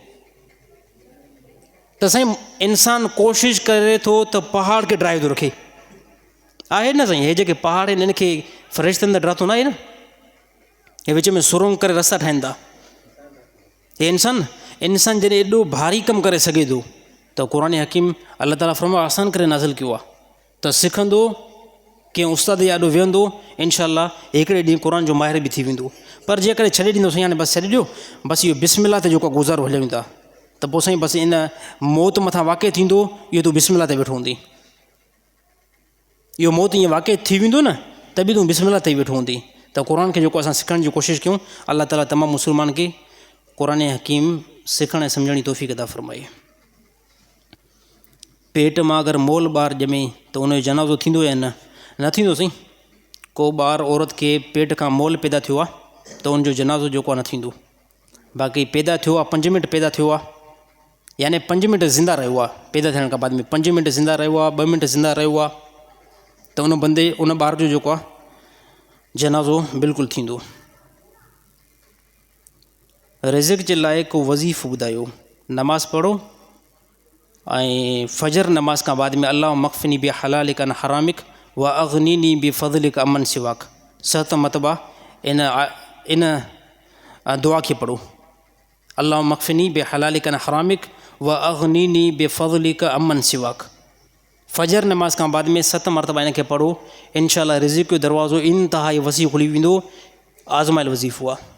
त साईं इंसानु कोशिशि करे थो त पहाड़ खे ड्राइव थो रखे, आहे न साईं, हे जेके पहाड़ आहिनि हिन खे फ़रिश्तनि त ड्रातो न आहे न, हे विच में सुरंग करे रस्ता ठाहिनि था। हे इंसान जॾहिं एॾो भारी कमु करे सघे थो त क़ुरान हकीम अलाह ताला फरमायो आसान करे नाज़िल कयो आहे त सिखंदो, कंहिं उस्ताद जे आॾो वेहंदो, इनशाअल्लाह हिकिड़े ॾींहुं क़ुरान जो माहिर बि थी वेंदो। पर जेकॾहिं छॾे ॾींदो साईं हाणे बसि छॾे ॾियो, बसि इहो बिस्मिल्लाह ते जेको गुज़ारो हलियूं था, त पोइ साईं बसि इन मौत मथां वाक़ई थींदो, इहो तूं बिस्मिल्लाह ते वेठो हूंदी, इहो मौत ईअं वाक़ई थी वेंदो न त बि तूं बिस्मिल्लाह ते वेठो हूंदी। त क़ुरान खे जेको असां सिखण जी कोशिशि कयूं, अलाह ताला तमामु मुस्लमान खे क़ुरान हकीम सिखण ऐं सम्झण जी तौफ़ीक़ अता फ़रमाए। पेट मां अगरि मोल ॿारु ॼमे त उनजो जनाज़ो थींदो या न? न थींदो साईं। को ॿारु औरत खे पेट खां मोल पैदा थियो आहे त उनजो जनाज़ो जेको आहे न थींदो। बाक़ी पैदा थियो आहे 5 मिंट पैदा थियो आहे, यानी 5 मिंट ज़िंदा रहियो आहे, पैदा थियण खां बाद में 5 मिंट ज़िंदा रहियो आहे, 2 मिंट ज़िंदा रहियो आहे, त उन बंदे उन ॿार जो जेको आहे जनाज़ो बिल्कुलु थींदो। रिज़िक जे लाइ को वज़ीफ़ो ॿुधायो। नमाज़ पढ़ो ऐं फजर नमाज़ खां बाद में अल्लाह मग़फ़िनी बि हलालिक अन हरामिक व अग़नीनी बि फ़ज़लिक अमन सिवाक 7 मरतबा इन दुआ खे पढ़ो। अल्लाह मग़फ़िनी बि हलालिक अन हरामिक व अग़नीनी बि फ़ज़लिक अमन सिवाक। फजर नमाज़ खां बाद में 7 मरतबा इन खे पढ़ो, इनशाअल्लाह रिज़िक जो दरवाज़ो इंतिहाई वसी खुली वेंदो। आज़माइल वज़ीफ़ो आहे,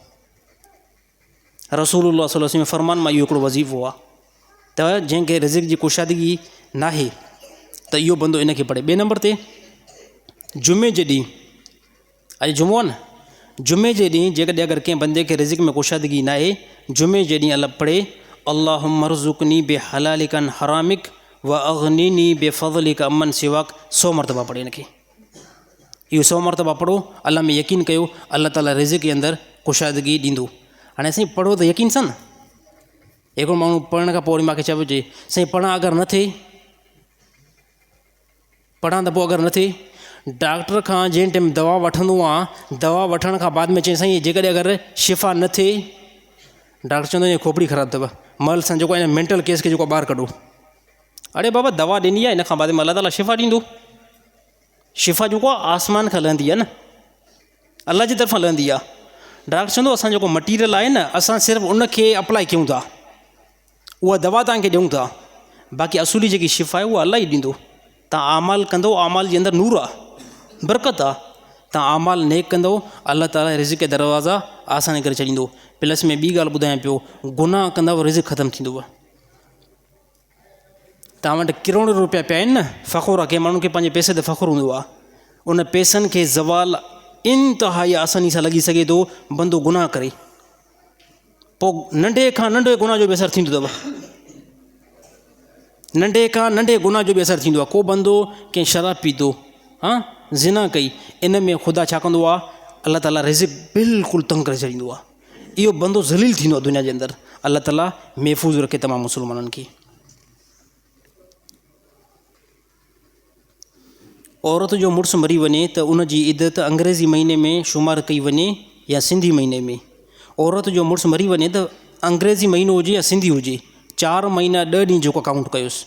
रसूलुल्लाह सल्लल्लाहु अलैहि वसल्लम फरमान मां इहो हिकिड़ो वज़ीफ़ो आहे त जंहिंखे रिज़िक जी कुशादगी नाहे त इहो बंदो इन खे पढ़े। 2 नंबर ते जुमे जे ॾींहुं, अॼु जुमो आहे न, जुमे जे ॾींहुं जेकॾहिं अगरि कंहिं बंदे खे रिज़िक में कुशादगी नाहे, जुमे जे ॾींहुं अल्लाह पढ़े अल्लाहुम्मा अर्ज़ुक़नी बि हलालिक अन हरामिक व अग़नीनी बि फ़ज़लिक अमन सिवाक 100 मरतबा पढ़े। इनखे इहो 100 मरतबा पढ़ो, अल्लाह में यकीन कयो अल्लाह ताला रिज़िक जे अंदरि कुशादगी ॾींदो। हाणे साईं पढ़ो त यकीन सां न, हिकिड़ो माण्हू पढ़ण खां पोइ वरी मूंखे चए पियो साईं पढ़ां अगरि न थिए, पढ़ां त पोइ अगरि न थिए, डॉक्टर खां जंहिं टाइम दवा वठंदो आहियां, दवा वठण खां बाद में चई साईं जेकॾहिं अगरि शिफ़ा न थिए, डॉक्टर चवंदो इहा खोपड़ी ख़राबु अथव, महिल सां जेको आहे मेंटल केस खे जेको ॿाहिरि कढो। अड़े बाबा दवा ॾिनी आहे, इन खां बाद में अल्लाह ताला शिफ़ा ॾींदो। शिफ़ा जेको आहे आसमान खां लहंदी आहे न, अल्लाह जी तरफ़ां लहंदी आहे। डॉक्टर चवंदो असां जेको मटीरियल आहे न, असां सिर्फ़ु उनखे अप्लाई कयूं था, उहा दवा तव्हांखे ॾियूं था, बाक़ी असुली जेकी शिफ़ा आहे उहा अल्लाह ई ॾींदो। तव्हां आमाल कंदो, आमाल जे अंदरि नूर आहे, बरक़त आहे, तव्हां आमाल नेक कंदो, अल्लाह ताला रिज़िक जे दरवाज़ा आसानी करे छॾींदो। प्लस में ॿी ॻाल्हि ॿुधायां पियो, गुनाह कंदव रिज़िक ख़तमु थींदव। तव्हां वटि किरोड़ रुपया पिया आहिनि न, फ़ख़ुरु आहे, कंहिं माण्हू खे पंहिंजे पैसे ते फ़ख़ुरु हूंदो आहे, उन पैसनि खे ज़वाल इंतिहाई आसानी सां लॻी सघे थो, बंदो गुनाह करे, पोइ नंढे खां नंढे गुनाह जो बि असरु थींदो अथव, नंढे खां नंढे गुनाह जो बि असरु थींदो आहे। को बंदो कंहिं शराब पीतो, ज़िना कई, इन में ख़ुदा छा कंदो आहे, अल्लाह ताला रिज़िक बिल्कुलु तंग करे छॾींदो आहे, इहो बंदो ज़लील थींदो आहे दुनिया जे अंदरि। अल्लाह ताला महफ़ूज़ रखे तमामु मुस्लमाननि खे। औरत जो मुड़ुसु मरी वञे त उन जी इद्दत अंग्रेज़ी महीने में शुमार कई वञे या सिंधी महीने में, औरत जो मुड़ुसु मरी वञे त अंग्रेज़ी महीनो हुजे या सिंधी हुजे, 4 महीना 10 ॾींहं जेको काउंट कयोसि,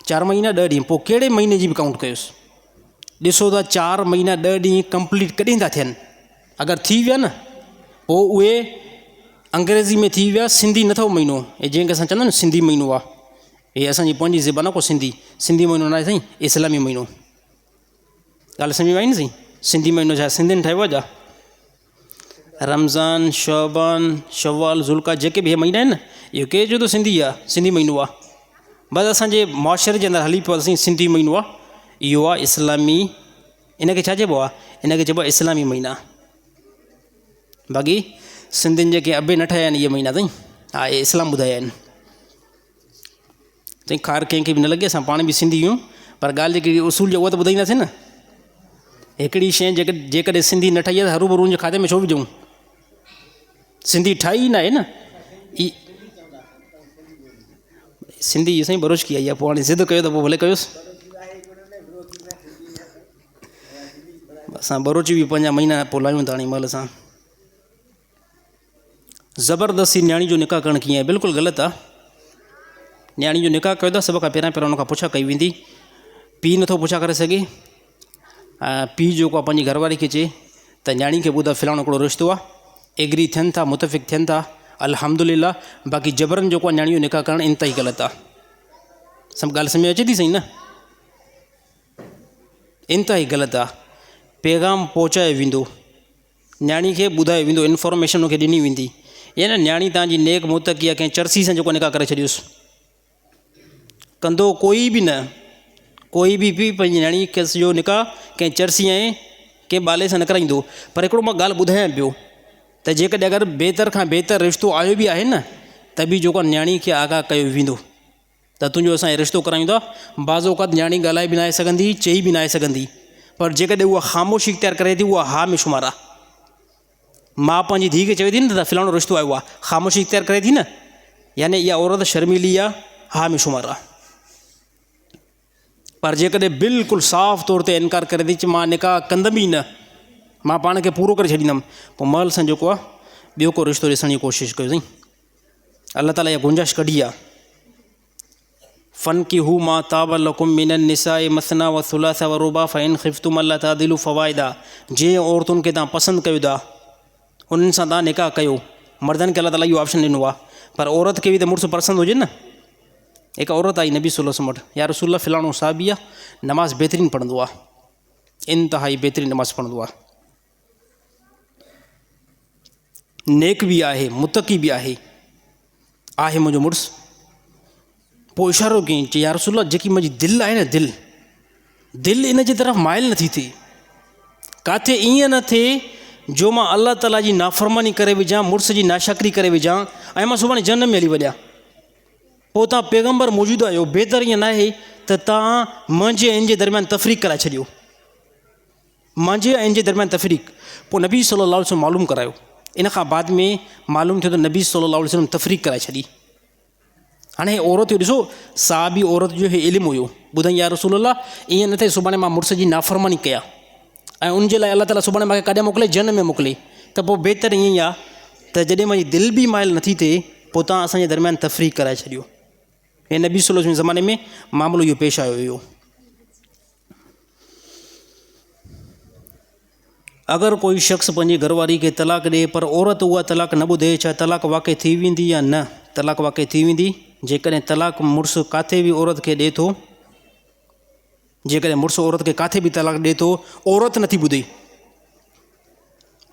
4 महीना 10 ॾींहं, पोइ कहिड़े महीने जी बि काउंट कयोसि। ॾिसो त 4 महीना 10 ॾींहं कंप्लीट कॾहिं था थियनि। अगरि थी विया न पोइ उहे अंग्रेज़ी में थी विया सिंधी नथो महीनो। ऐं जंहिंखे असां चवंदा आहियूं सिंधी महीनो आहे, हे असांजी पंहिंजी ज़बान आहे को सिंधी महीनो न आहे साईं, इस्लामी महीनो। ॻाल्हि सम्झ में आई न साईं? सिंधी महीनो छा सिंधियुनि ठाहियो आहे छा? रमज़ान, शौबान, शवाल, ज़ुल्का जेके बि इहे महीना आहिनि न, इहो केरु चयो थो सिंधी आहे, सिंधी महीनो आहे। बसि असांजे मुआशरे जे अंदरि हली पियो आहे साईं सिंधी महीनो आहे, इहो आहे इस्लामी। इनखे छा चइबो आहे? इनखे चइबो आहे इस्लामी महीना। बाक़ी सिंधियुनि जेके अबे न ठाहिया आहिनि इहे महीना साईं, हा इहे इस्लाम ॿुधाया आहिनि साईं। ख़ार कंहिंखे बि न लॻे, असां पाण बि सिंधी आहियूं, पर ॻाल्हि जेकी उसूल जो उहा त ॿुधाईंदासीं न। हिकिड़ी शइ जेकॾहिं सिंधी न ठाही आहे त हरू भरू हुनजे खाते में छो विझूं? सिंधी ठाही न आहे न। सिंधी साईं बरोशकी आई आहे, पोइ हाणे ज़िद कयो त पोइ भले कयोसि। असां बरोची बि 5 महीना पोइ लायूं था हाणे महिल सां। ज़बरदस्ती न्याणी जो निकाह करणु कीअं आहे? बिल्कुलु ग़लति आहे। न्याणी जो निकाह कयो था, सभ खां पहिरियों हुन खां पुछा कई वेंदी। पीउ नथो पुछा करे सघे, पीउ जेको आहे पंहिंजी घरवारी खे चए त न्याणी खे ॿुधा फिलाणो हिकिड़ो रिश्तो आहे, एग्री थियनि था, मुतफ़िक़ थियनि था, अल्हम्दुलिल्लाह। बाक़ी जबरन जेको आहे न्याणी जो निकाह करणु इंतिहाई ग़लति आहे। सभु ॻाल्हि सम्झ अचे थी सही न? इंतिहाई ग़लति आहे। पैगाम पहुचायो वेंदो, न्याणी खे ॿुधायो वेंदो, इंफॉर्मेशन हुनखे ॾिनी वेंदी। या न न्याणी तव्हांजी नेक मुतक़ी आहे, कंहिं चर्सी सां जेको निकाह करे छॾियोसि, कंदो कोई बि न, कोई बि पीउ पंहिंजी न्याणी खे जो निकाह कंहिं चर्सी ऐं कंहिं ॿाले सां न कराईंदो। पर हिकिड़ो मां ॻाल्हि ॿुधायां पियो त जेकॾहिं अगरि बहितर खां बहितर रिश्तो आयो बि आहे न, त बि जेको न्याणी खे आगाह कयो वेंदो त तुंहिंजो असां रिश्तो करायूं था। बाज़ औक़ात न्याणी ॻाल्हाए बि न आहे सघंदी, चई बि न आहे सघंदी, पर जेकॾहिं उहा ख़ामोशी इख़्तियार करे थी, उहा हा में शुमार आहे। मां पंहिंजी धीउ खे चवे थी न त फिलाणो रिश्तो आयो आहे, ख़ामोशी इख़्तियार करे थी न, यानी इहा औरत शर्मिली आहे, हा में शुमार आहे। पर जेकॾहिं बिल्कुलु साफ़ तौर ते इनकार करे थी मां निकाह कंदमि ई न, मां पाण खे पूरो करे छॾींदमि, पोइ महल सां जेको आहे ॿियो को रिश्तो ॾिसण जी कोशिशि कयो साईं। अल्लाह ताला इहा गुंजाइश कढी आहे। फ़न की हू मां ताब लकुम मिनन निसाए मसना व सुलासा व रुबा फ़इन ख़िफ़्तुम अल्ला तादिलु फ़वाइदा। जंहिं औरतुनि खे तव्हां पसंदि कयो था उन्हनि सां तव्हां निकाह कयो। मर्दनि खे अल्लाह ताला इहो ऑप्शन ॾिनो आहे, पर औरत खे बि त मुड़ुसु पसंदि हुजे न। हिकु औरत आई नबी सल्लल्लाहु अलैहि वसल्लम वटि, या रसूलल्लाह फिलाणो साहबी आहे, नमाज़ बहितरीनु पढ़ंदो आहे, इंतिहाई बहितरीनु नमाज़ पढ़ंदो आहे, नेक बि आहे, मुतक़ी बि आहे मुंहिंजो मुड़ुसु। पोइ इशारो कयईं, चई या रसूलल्लाह जेकी मुंहिंजी दिलि आहे न, दिलि इन जी तरफ़ माइल नथी थिए। किथे ईअं न थिए जो मां अल्लाह ताला जी नाफ़रमानी करे विझां, मुड़ुस जी नाशाकरी करे विझां ऐं मां सुभाणे जहन्नम में हली वञा। पोइ तव्हां पैगम्बर मौजूदु आहियो, बहितर ईअं न आहे त तव्हां मुंहिंजे ऐं इन जे दरमियान तफ़रीक़ कराए छॾियो, मुंहिंजे ऐं इन जे दरमियान तफ़रीक़। पोइ नबी सल्लल्लाहु अलैहि वसल्लम मालूम करायो। इन खां बाद में मालूम थियो त नबी सल्लल्लाहु अलैहि वसल्लम तफ़रीक़ कराए छॾी। हाणे औरत जो ॾिसो, साहबी औरत जो इहे इल्मु हुयो, ॿुधाई या रसूलल्लाह ईअं न थिए सुभाणे मां मुड़ुस जी नाफ़रमानी कयां ऐं उनजे लाइ अल्लाह ताला सुभाणे मूंखे काॾे मोकिले, जहन्नम में मोकिले, त पोइ बहितर ईअं ई आहे त जॾहिं मुंहिंजी दिलि बि माइल नथी थिए पोइ तव्हां असांजे दरमियान तफ़रीक़ कराए छॾियो। ऐं नबी सल्लल्लाहु अलैहि वसल्लम ज़माने में मामिलो इहो पेश आयो हुयो। अगरि कोई शख़्स पंहिंजी घरवारी खे तलाक ॾिए पर औरत उहा तलाक न ॿुधे, छा तलाक वाक़ई थी वेंदी या न? तलाक वाक़ई थी वेंदी। जेकॾहिं तलाक मुड़ुसु काथे बि औरत खे ॾिए थो, जेकॾहिं मुड़ुसु औरत खे काथे बि तलाक ॾिए थो, औरत नथी ॿुधे,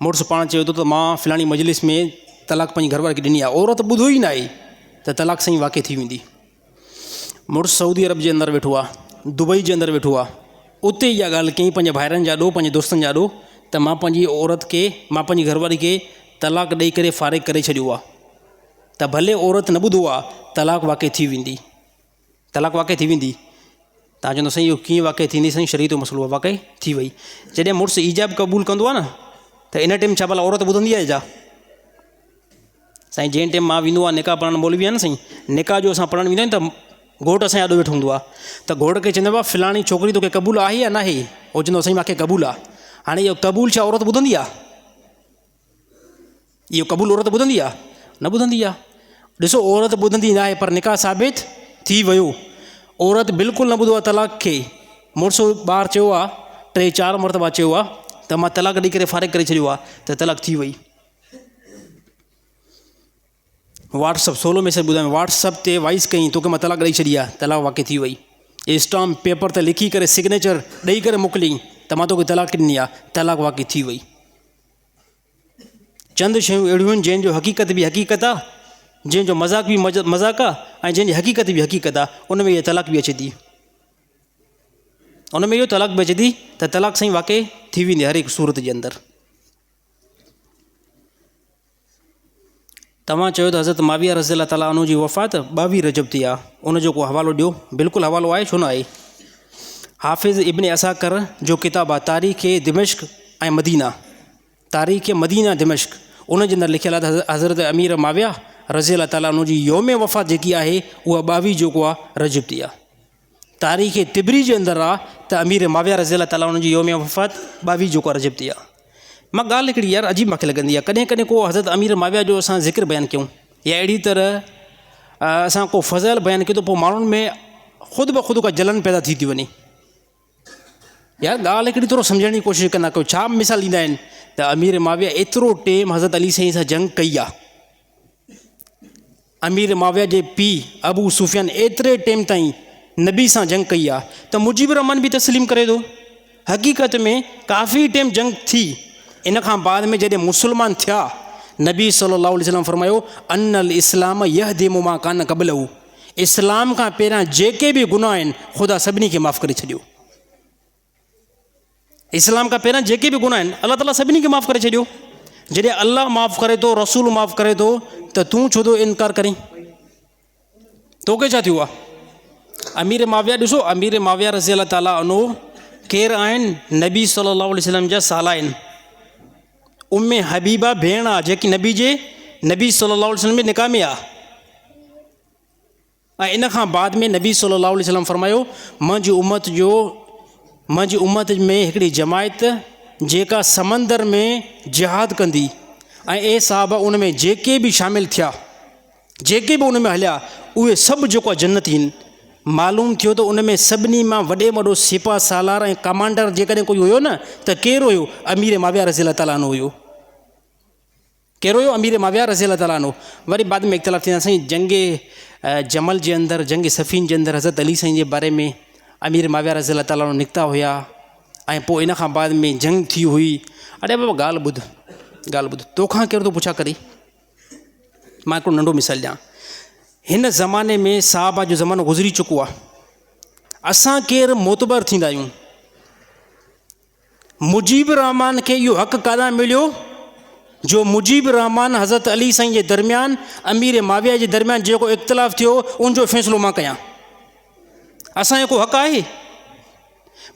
मुड़ुसु पाण चए थो त मां फ़लाणी मजलिस में तलाक पंहिंजी घरवारी खे ॾिनी आहे, औरत ॿुधो ई न आहे, त तलाक साईं वाक़ई थी वेंदी। मुड़ुसु सऊदी अरब जे अंदरि वेठो आहे, दुबई जे अंदरि वेठो आहे, उते इहा ॻाल्हि कई पंहिंजे भाइरनि जा ॾोह, पंहिंजे दोस्तनि जा ॾोह, त मां पंहिंजी औरत खे, मां पंहिंजी घरवारी खे तलाक ॾेई करे फ़ारिग़ करे छॾियो आहे। त भले औरत न ॿुधो आहे, तलाक वाक़ई थी वेंदी, तलाक वाक़ई थी वेंदी। तव्हां चवंदो साईं इहो कीअं वाक़ई थींदी? साईं शरीयत जो मसइलो आहे, वाक़ई थी वई। जॾहिं मुड़ुसु ईजाब क़बूल कंदो आहे न, त इन टाइम छा भला औरत ॿुधंदी आहे छा? साईं जंहिं टाइम मां वेंदो आहे निकाह पढ़णु, मौलवी आहे न साईं, निकाह जो असां पढ़णु वेंदा आहियूं त घोटु असांजो ॾाढो वेठो हूंदो आहे, त घोट खे चवंदो आहे फ़लाणी छोकिरी तोखे क़बूल आहे या न आहे? उहो चवंदो साईं मूंखे क़बूल आहे। हाणे इहो क़बूल छा औरत ॿुधंदी आहे? इहो क़बूल औरत ॿुधंदी आहे? न ॿुधंदी आहे। ॾिसो, औरत ॿुधंदी न आहे पर निकाह साबित थी वियो। औरत बिल्कुलु न ॿुधो आहे तलाक खे। मुड़ुसु ॿार चयो आहे, 3-4 मरतबा चयो आहे त मां तलाक ॾेई करे फ़ारिग करे छॾियो आहे, त तलाक थी वई। व्हाट्सअप 16 मैसेज ॿुधायो, व्हाट्सअप ते वॉइस कई, तोखे मां तलाक ॾेई छॾी आहे, तलाक वाक़ई थी वई। स्टाम्प पेपर ते लिखी करे सिग्नेचर ॾेई करे मोकिलियईं त मां तोखे तलाक ॾिनी आहे, तलाक वाक़ई थी वई। चंद शयूं अहिड़ियूं आहिनि जंहिंजो हक़ीक़त बि हक़ीक़त आहे, जंहिंजो मज़ाक बि मज़ाक आहे, ऐं जंहिंजी हक़ीक़त बि हक़ीक़त आहे, उन में इहा तलाक बि अचे थी। उन में इहो तलाक बि अचे थी त तलाक साईं वाक़ई थी वेंदी हर हिकु सूरत जे अंदरि। तव्हां चयो त हज़रत माविया रज़ी अल्लाह ताला अन्हु जी वफ़ात 22 रजब ते आहे, उनजो को हवालो ॾियो। बिल्कुलु हवालो आहे, छो न आहे। हाफ़िज़ इब्न असाकर जो किताबु आहे तारीख़ दिमश्क ऐं मदीना, तारीख़ मदीना दिमश्क, उन जे अंदरि लिखियलु आहे त हज़रत अमीर माविया रज़ी अल्लाह ताला अन्हु जी योम वफ़ात जेकी आहे उहा 22 जेको आहे रजब ते आहे। तारीख़ तिबरी जे अंदरि आहे त अमीर माविया रज़ी अल्लाह ताला उन जी योम वफ़ात 22 जेको आहे रजब ते आहे। मां ॻाल्हि हिकिड़ी यार अजीब मूंखे लॻंदी आहे, कॾहिं कॾहिं को हज़रत अमीर माविया जो असां ज़िक्र बयानु कयूं या अहिड़ी तरह असां को फ़ज़ल बयानु कयूं त पोइ माण्हुनि में ख़ुदि ब ख़ुदि का जलन पैदा थी वञे। यार ॻाल्हि हिकिड़ी थोरो सम्झण जी कोशिशि कंदा कयो। छा मिसाल ॾींदा आहिनि त अमीर माविया एतिरो टाइम हज़रत अली साईं सां जंग कई आहे, अमीर माविया जे पीउ अबू सुफ़ियान एतिरे टाइम ताईं नबी सां जंग कई आहे, त मुजीबुर रहमान बि तस्लीम करे थो। हक़ीक़त में काफ़ी टाइम जंग थी, इन खां बाद में जॾहिं मुस्लमान थिया, नबी सल्लल्लाहु अलैहि वसल्लम फरमायो अनल इस्लाम यहदिमु मा कान क़बलहु, इस्लाम खां पहिरियां जेके बि गुनाह आहिनि ख़ुदा सभिनी खे माफ़ु करे छॾियो। इस्लाम खां पहिरियां जेके बि गुनाह आहिनि अल्लाह ताला सभिनी खे माफ़ु करे छॾियो। जॾहिं अल्लाह माफ़ु करे थो, रसूल माफ़ु करे थो, त तूं छो थो इनकार करीं? तोखे छा थियो आहे? अमीर माविया ॾिसो, अमीर माविया रज़ी अल्लाह ताला अन्हु केरु आहिनि? नबी सल्लल्लाहु अलैहि वसल्लम जा साला आहिनि। उम्मे हबीबा भेण आहे जेकी नबी सल्लल्लाहु अलैहि वसल्लम जे निकाह में आहे। ऐं इन खां बाद में नबी सल्लल्लाहु अलैहि वसल्लम फरमायो मुंहिंजी उम्मत में हिकिड़ी जमायत जेका समंदर में जिहाद कंदी, ऐं ए साहबा उन में जेके बि शामिलु थिया, जेके बि उन में हलिया, उहे सभु जेको आहे जन्नती आहिनि। मालूम थियो त उन में सभिनी मां वॾे में वॾो सिपा सालार ऐं कमांडर जेकॾहिं कोई हुयो न त केरु हुयो? अमीर माविया रज़ी अल्लाह ताला अन्हु हुयो। कहिड़ो हुयो? अमीर माविया रज़ी अल्लाह ताला अन्हु। वरी बाद में इख़्तिलाफ़ थींदा साईं जंग जमल जे अंदरि, जंग सफ़ीन जे अंदरि हज़रत अली साईं जे बारे में अमीर माविया रज़ी अल्लाह ताला अन्हु निकिता हुया, ऐं पोइ इन खां बाद में जंग थी हुई। अरे बाबा ॻाल्हि ॿुध, तोखां केरु थो पुछा करे? मां हिकिड़ो नंढो मिसाल ॾियां। हिन ज़माने में साहबा जो ज़मानो गुज़री चुको आहे। असां केरु मोतबर थींदा आहियूं? मुजीब रहमान खे इहो हक़ काॾां मिलियो जो मुजीब रहमान हज़रत अली साईं जे दरमियान, अमीर माविया जे दरमियान जेको इख़्तिलाफ़ थियो उनजो फ़ैसिलो मां कयां? असांजो को हक़ आहे?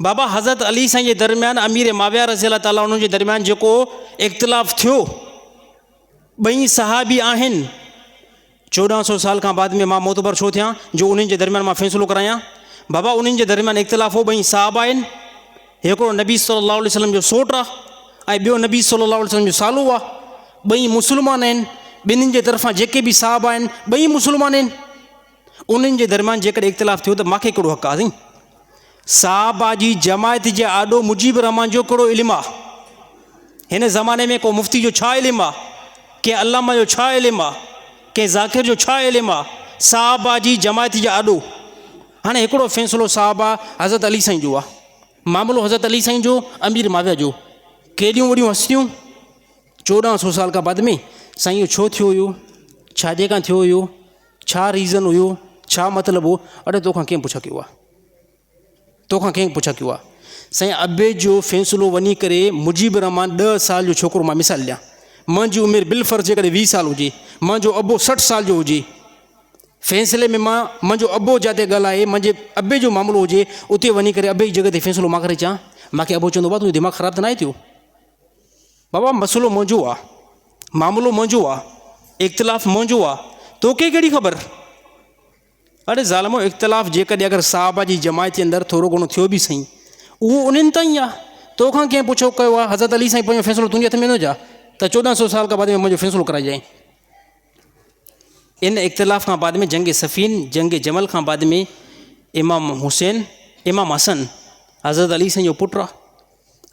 बाबा हज़रत अली साईं जे दरमियान, अमीर माविया रज़ी अल्लाह ताला उन्हनि जे दरमियान जेको इख़्तिलाफ़ थियो, ॿई सहाबी आहिनि। 1400 साल खां बाद में मां मोतबर छो थियां जो उन्हनि जे दरमियान मां फ़ैसिलो करायां? बाबा उन्हनि जे दरमियान इख़्तिलाफ़ हो, ॿई सहाबा आहिनि। हिकिड़ो नबी सल्लल्लाहु अलैहि वसल्लम जो सोट आहे ऐं ॿियो नबी सल्लल्लाहु अलैहि वसल्लम जो सालो आहे। ॿई मुस्लमान आहिनि, ॿिन्हिनि जे तरफ़ां जेके बि सहाबा आहिनि ॿई मुस्लमान आहिनि। उन्हनि जे दरमियान जेकॾहिं इख़्तिलाफ़ थियो त मूंखे कहिड़ो हक़ आहे? सहाबा जी जमायत जे आॾो मुजीब रहमान जो कहिड़ो इल्मु आहे? हिन ज़माने में को मुफ़्ती जो छा इल्मु आहे? कंहिं अल्लामा जो छा इल्मु आहे? कंहिं ज़ाकिर जो छा इल्मु आहे? सहाबा जी जमायत जे आॾो। हाणे हिकिड़ो फ़ैसिलो साहबा हज़रत अली साईं जो आहे, मामिलो हज़रत अली साईं जो, अमीर माविया जो। केॾियूं वॾियूं हस्तियूं 1400 साल खां बाद में साईं इहो छो थियो हुयो, छाजे खां थियो हुयो, छा रीज़न हुयो, छा मतिलबु हो? अड़े तोखां कंहिं पुछा कयो आहे? तोखां कंहिं पुछा कयो आहे? साईं अबे जो फ़ैसिलो वञी करे मुजीब रहमान 10 साल जो छोकिरो, मां मिसाल ॾियां, मुंहिंजी उमिरि बिलफर्ज़ जेकॾहिं 20 साल हुजे, मुंहिंजो अबो 60 साल जो हुजे, फ़ैसिले में मुंहिंजो अबो जिते ॻाल्हाए, मुंहिंजे अबे जो मामिलो हुजे, उते वञी करे अबे जी जॻह ते फ़ैसिलो मां करे अचां, मूंखे अबो चवंदो बाबा तुंहिंजो दिमाग़ु ख़राबु त न आहे थियो? बाबा मसइलो मुंहिंजो आहे, मामिलो मुंहिंजो आहे, इख़्तिलाफ़ मुंहिंजो आहे, तोखे कहिड़ी ख़बर? अड़े ज़ालिमो, इख़्तिलाफ़ जेकॾहिं अगरि साहबा जी जमायत जे अंदरि थोरो घणो थियो बि सही, उहो उन्हनि ताईं आहे। तोखां कंहिं पुछो कयो आहे? हज़रत अली साईं पंहिंजो फ़ैसिलो तुंहिंजे हथ में न जा? तो 1400 साल का बाद में मुझे फैसलो कराई जाए। इन इख्तिलाफ़ का बाद में जंग सफ़ीन जंग जमल का बाद में इमाम हुसैन इमाम हसन हज़रत अली साईं जो पुटु आहे,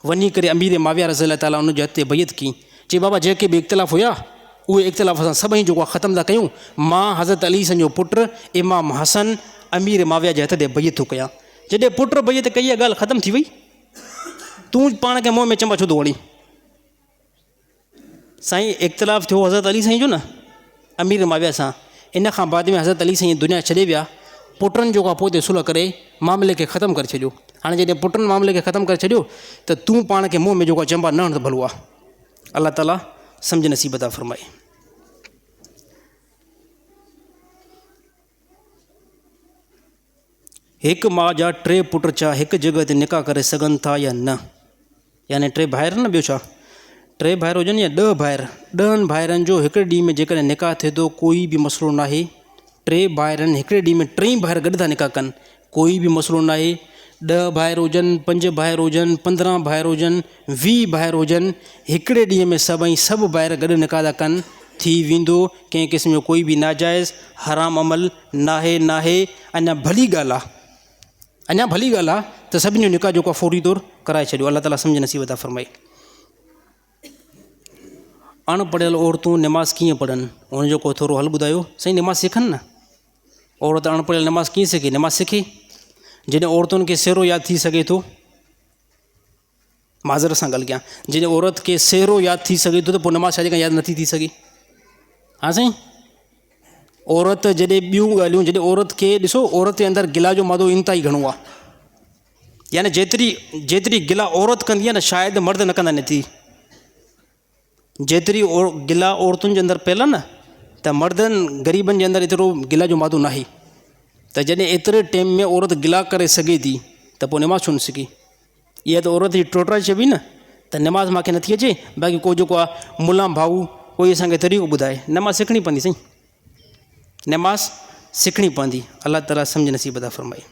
वञी करे अमीर माविया रज़ी अल्लाह ताला उनजे हथ ते बैत की। चई बाबा जेके बि इख्तिलाफ़ हुआ उहे इख्तिलाफ़ असां सभई जेको आहे ख़तमु था कयूं। मां हज़रत अली साईं जो पुटु इमाम हसन अमीर माविया जे हथ ते बैत थो कयां। जॾहिं पुटु बैत कई आहे ॻाल्हि ख़तमु थी वई। तूं पाण खे मुंहं में चंबा छो थो वणी? साईं इख्तिलाफ़ थियो हज़रत अली साईं जो न अमीर माविया सां। इन खां बाद में हज़रत अली साईं दुनिया छॾे विया। पुटनि जो पोइ ते सुलह करे मामले खे ख़तमु करे छॾियो। हाणे जॾहिं पुटनि मामले खे ख़तमु करे छॾियो त तूं पाण खे मुंहं में जेको चंबा न हण त भलो आहे। अल्लाह ताला सम्झ नसीब अता फ़रमाए। हिकु माउ जा टे पुट छा हिकु जॻह ते निकाह करे सघनि था या न? यानी टे भाइर न, ॿियो छा टे भाइर हुजनि या 10 भाइर, 10 भाइरनि जो हिकिड़े ॾींहं में जेकॾहिं निकाह थिए थो कोई बि मसइलो न आहे। टे भाइरनि हिकिड़े ॾींहं में 3 भाइर गॾु था निकाह कनि, कोई बि मसइलो न आहे। 10 भाइर हुजनि, 5 भाइर हुजनि, 15 भाइर हुजनि, 20 भाइर हुजनि, हिकिड़े ॾींहं में सभु भाइर गॾु निकाह था कनि, थी वेंदो। कंहिं क़िस्म जो कोई बि नाजाइज़ हराम अमल नाहे। अञा भली ॻाल्हि आहे त सभिनी जो निकाह जेको आहे फौरी तौरु कराए छॾियो। अल्लाह ताला सम्झ नसीब अता फ़रमाए। अणपढ़ियल औरतूं नमाज़ कीअं पढ़नि, हुनजो को थोरो हल ॿुधायो। साईं नमाज़ सिखनि न। औरत अणपढ़ियल नमाज़ कीअं सिखे? नमाज़ सिखे जॾहिं औरतुनि खे सेरो यादि थी सघे थो। माज़र सां ॻाल्हि कयां, जॾहिं औरत खे सेरो यादि थी सघे थो त पोइ नमाज़ छाजे खां यादि नथी थी सघे? हा साईं, औरत जॾहिं ॿियूं ॻाल्हियूं, जॾहिं औरत खे ॾिसो, औरत जे अंदरि गिला जो मादो इंतिहाई घणो आहे। यानी जेतिरी गिला औरत कंदी आहे न, शायदि मर्द न कंदा आहिनि। जेतिरी गिला औरतुनि जे अंदरि पियल आहे न, त मर्दनि ग़रीबनि जे अंदरि एतिरो गिला जो मादो न आहे। त जॾहिं एतिरे टाइम में औरत गिला करे सघे थी त पोइ नमाज़ छो न सिखे? इहा त औरत जी टोटरा चइबी न। त नमाज़ मूंखे नथी अचे, बाक़ी को जेको आहे मुला भाऊ कोई असांखे तरीक़ो ॿुधाए। नमाज़ सिखणी पवंदी साईं, नमाज़ सिखणी पवंदी। अल्लाह ताला सम्झ नसीब अता फ़रमाए।